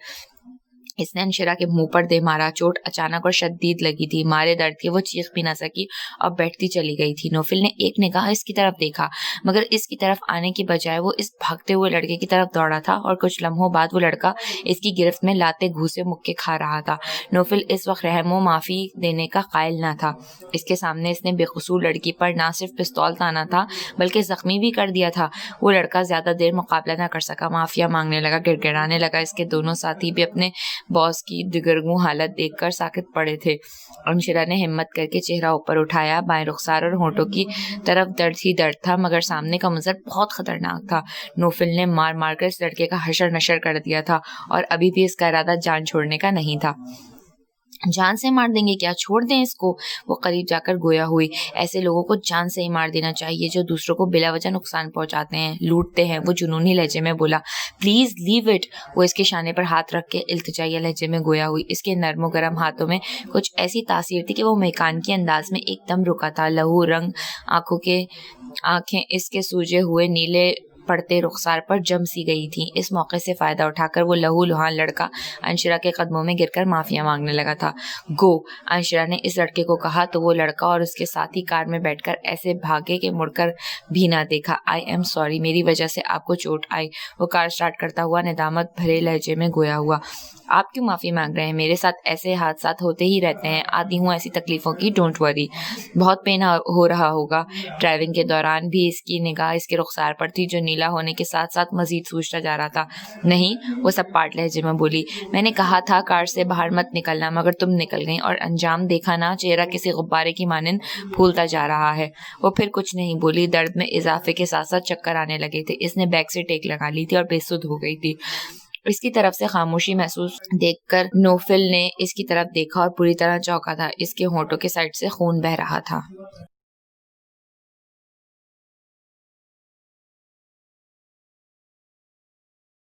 اس نے انشرا کے منہ پر دے مارا۔ چوٹ اچانک اور شدید لگی تھی، مارے درد کے وہ چیخ بھی نہ سکی اور بیٹھتی چلی گئی تھی۔ نوفل نے ایک نگاہ اس کی طرف دیکھا، مگر اس کی طرف آنے کی بجائے وہ اس بھاگتے ہوئے لڑکے کی طرف دوڑا تھا، اور کچھ لمحوں بعد وہ لڑکا اس کی گرفت میں لاتے گھوسے مکے کھا رہا تھا۔ نوفل اس وقت رحم و معافی دینے کا قائل نہ تھا۔ اس کے سامنے اس نے بے قصور لڑکی پر نہ صرف پستول تانا تھا بلکہ زخمی بھی کر دیا تھا۔ وہ لڑکا زیادہ دیر مقابلہ نہ کر سکا، معافیا مانگنے لگا، گڑ گڑانے لگا۔ اس کے دونوں ساتھی بھی اپنے باس کی دگرگوں حالت دیکھ کر ساکت پڑے تھے۔ انشرا نے ہمت کر کے چہرہ اوپر اٹھایا، بائیں رخسار اور ہونٹوں کی طرف درد ہی درد تھا، مگر سامنے کا منظر بہت خطرناک تھا۔ نوفل نے مار مار کر اس لڑکے کا حشر نشر کر دیا تھا، اور ابھی بھی اس کا ارادہ جان چھوڑنے کا نہیں تھا۔ جان سے مار دیں گے کیا, چھوڑ دیں اس کو. وہ قریب جا کر گویا ہوئی. ایسے لوگوں کو جان سے ہی مار دینا چاہیے جو دوسروں کو بلا وجہ نقصان پہنچاتے ہیں, لوٹتے ہیں. وہ جنونی لہجے میں بولا. Please leave it. وہ اس کے شانے پر ہاتھ رکھ کے التجائیہ لہجے میں گویا ہوئی. اس کے نرم و گرم ہاتھوں میں کچھ ایسی تاثیر تھی کہ وہ میکانیکی انداز میں ایک دم رکا تھا. لہو رنگ آنکھیں اس کے سوجے ہوئے نیلے پڑتے رخسار پر جم سی گئی تھیں. اس موقع سے فائدہ اٹھا کر وہ لہو لہان لڑکا انشرا کے قدموں میں گر کر معافیا مانگنے لگا تھا. گو, انشرا نے اس لڑکے کو کہا تو وہ لڑکا اور اس کے ساتھی کار میں بیٹھ کر ایسے بھاگے کہ مڑ کر بھی نہ دیکھا. آئی ایم سوری, میری وجہ سے آپ کو چوٹ آئی. وہ کار سٹارٹ کرتا ہوا ندامت بھرے لہجے میں گویا ہوا. آپ کیوں معافی مانگ رہے ہیں؟ میرے ساتھ ایسے حادثات ہوتے ہی رہتے ہیں, عادی ہوں ایسی تکلیفوں کی, ڈونٹ وری. بہت پین ہو رہا ہوگا. ڈرائیونگ کے دوران بھی اس کی نگاہ اس کے رخسار پر تھی جو نیلا ہونے کے ساتھ ساتھ مزید سوجتا جا رہا تھا. نہیں, وہ سب پاٹ لہجے میں بولی. میں نے کہا تھا کار سے باہر مت نکلنا, مگر تم نکل گئیں اور انجام دیکھا نا, چہرہ کسی غبارے کی مانند پھولتا جا رہا ہے. وہ پھر کچھ نہیں بولی. درد میں اضافے کے ساتھ ساتھ چکر آنے لگے تھے. اس نے بیک سے ٹیک لگا لی تھی اور بے سدھ ہو گئی تھی. اس کی طرف سے خاموشی محسوس دیکھ کر نوفل نے اس کی طرف دیکھا اور پوری طرح چونکا تھا. اس کے ہونٹوں کے سائڈ سے خون بہہ رہا تھا.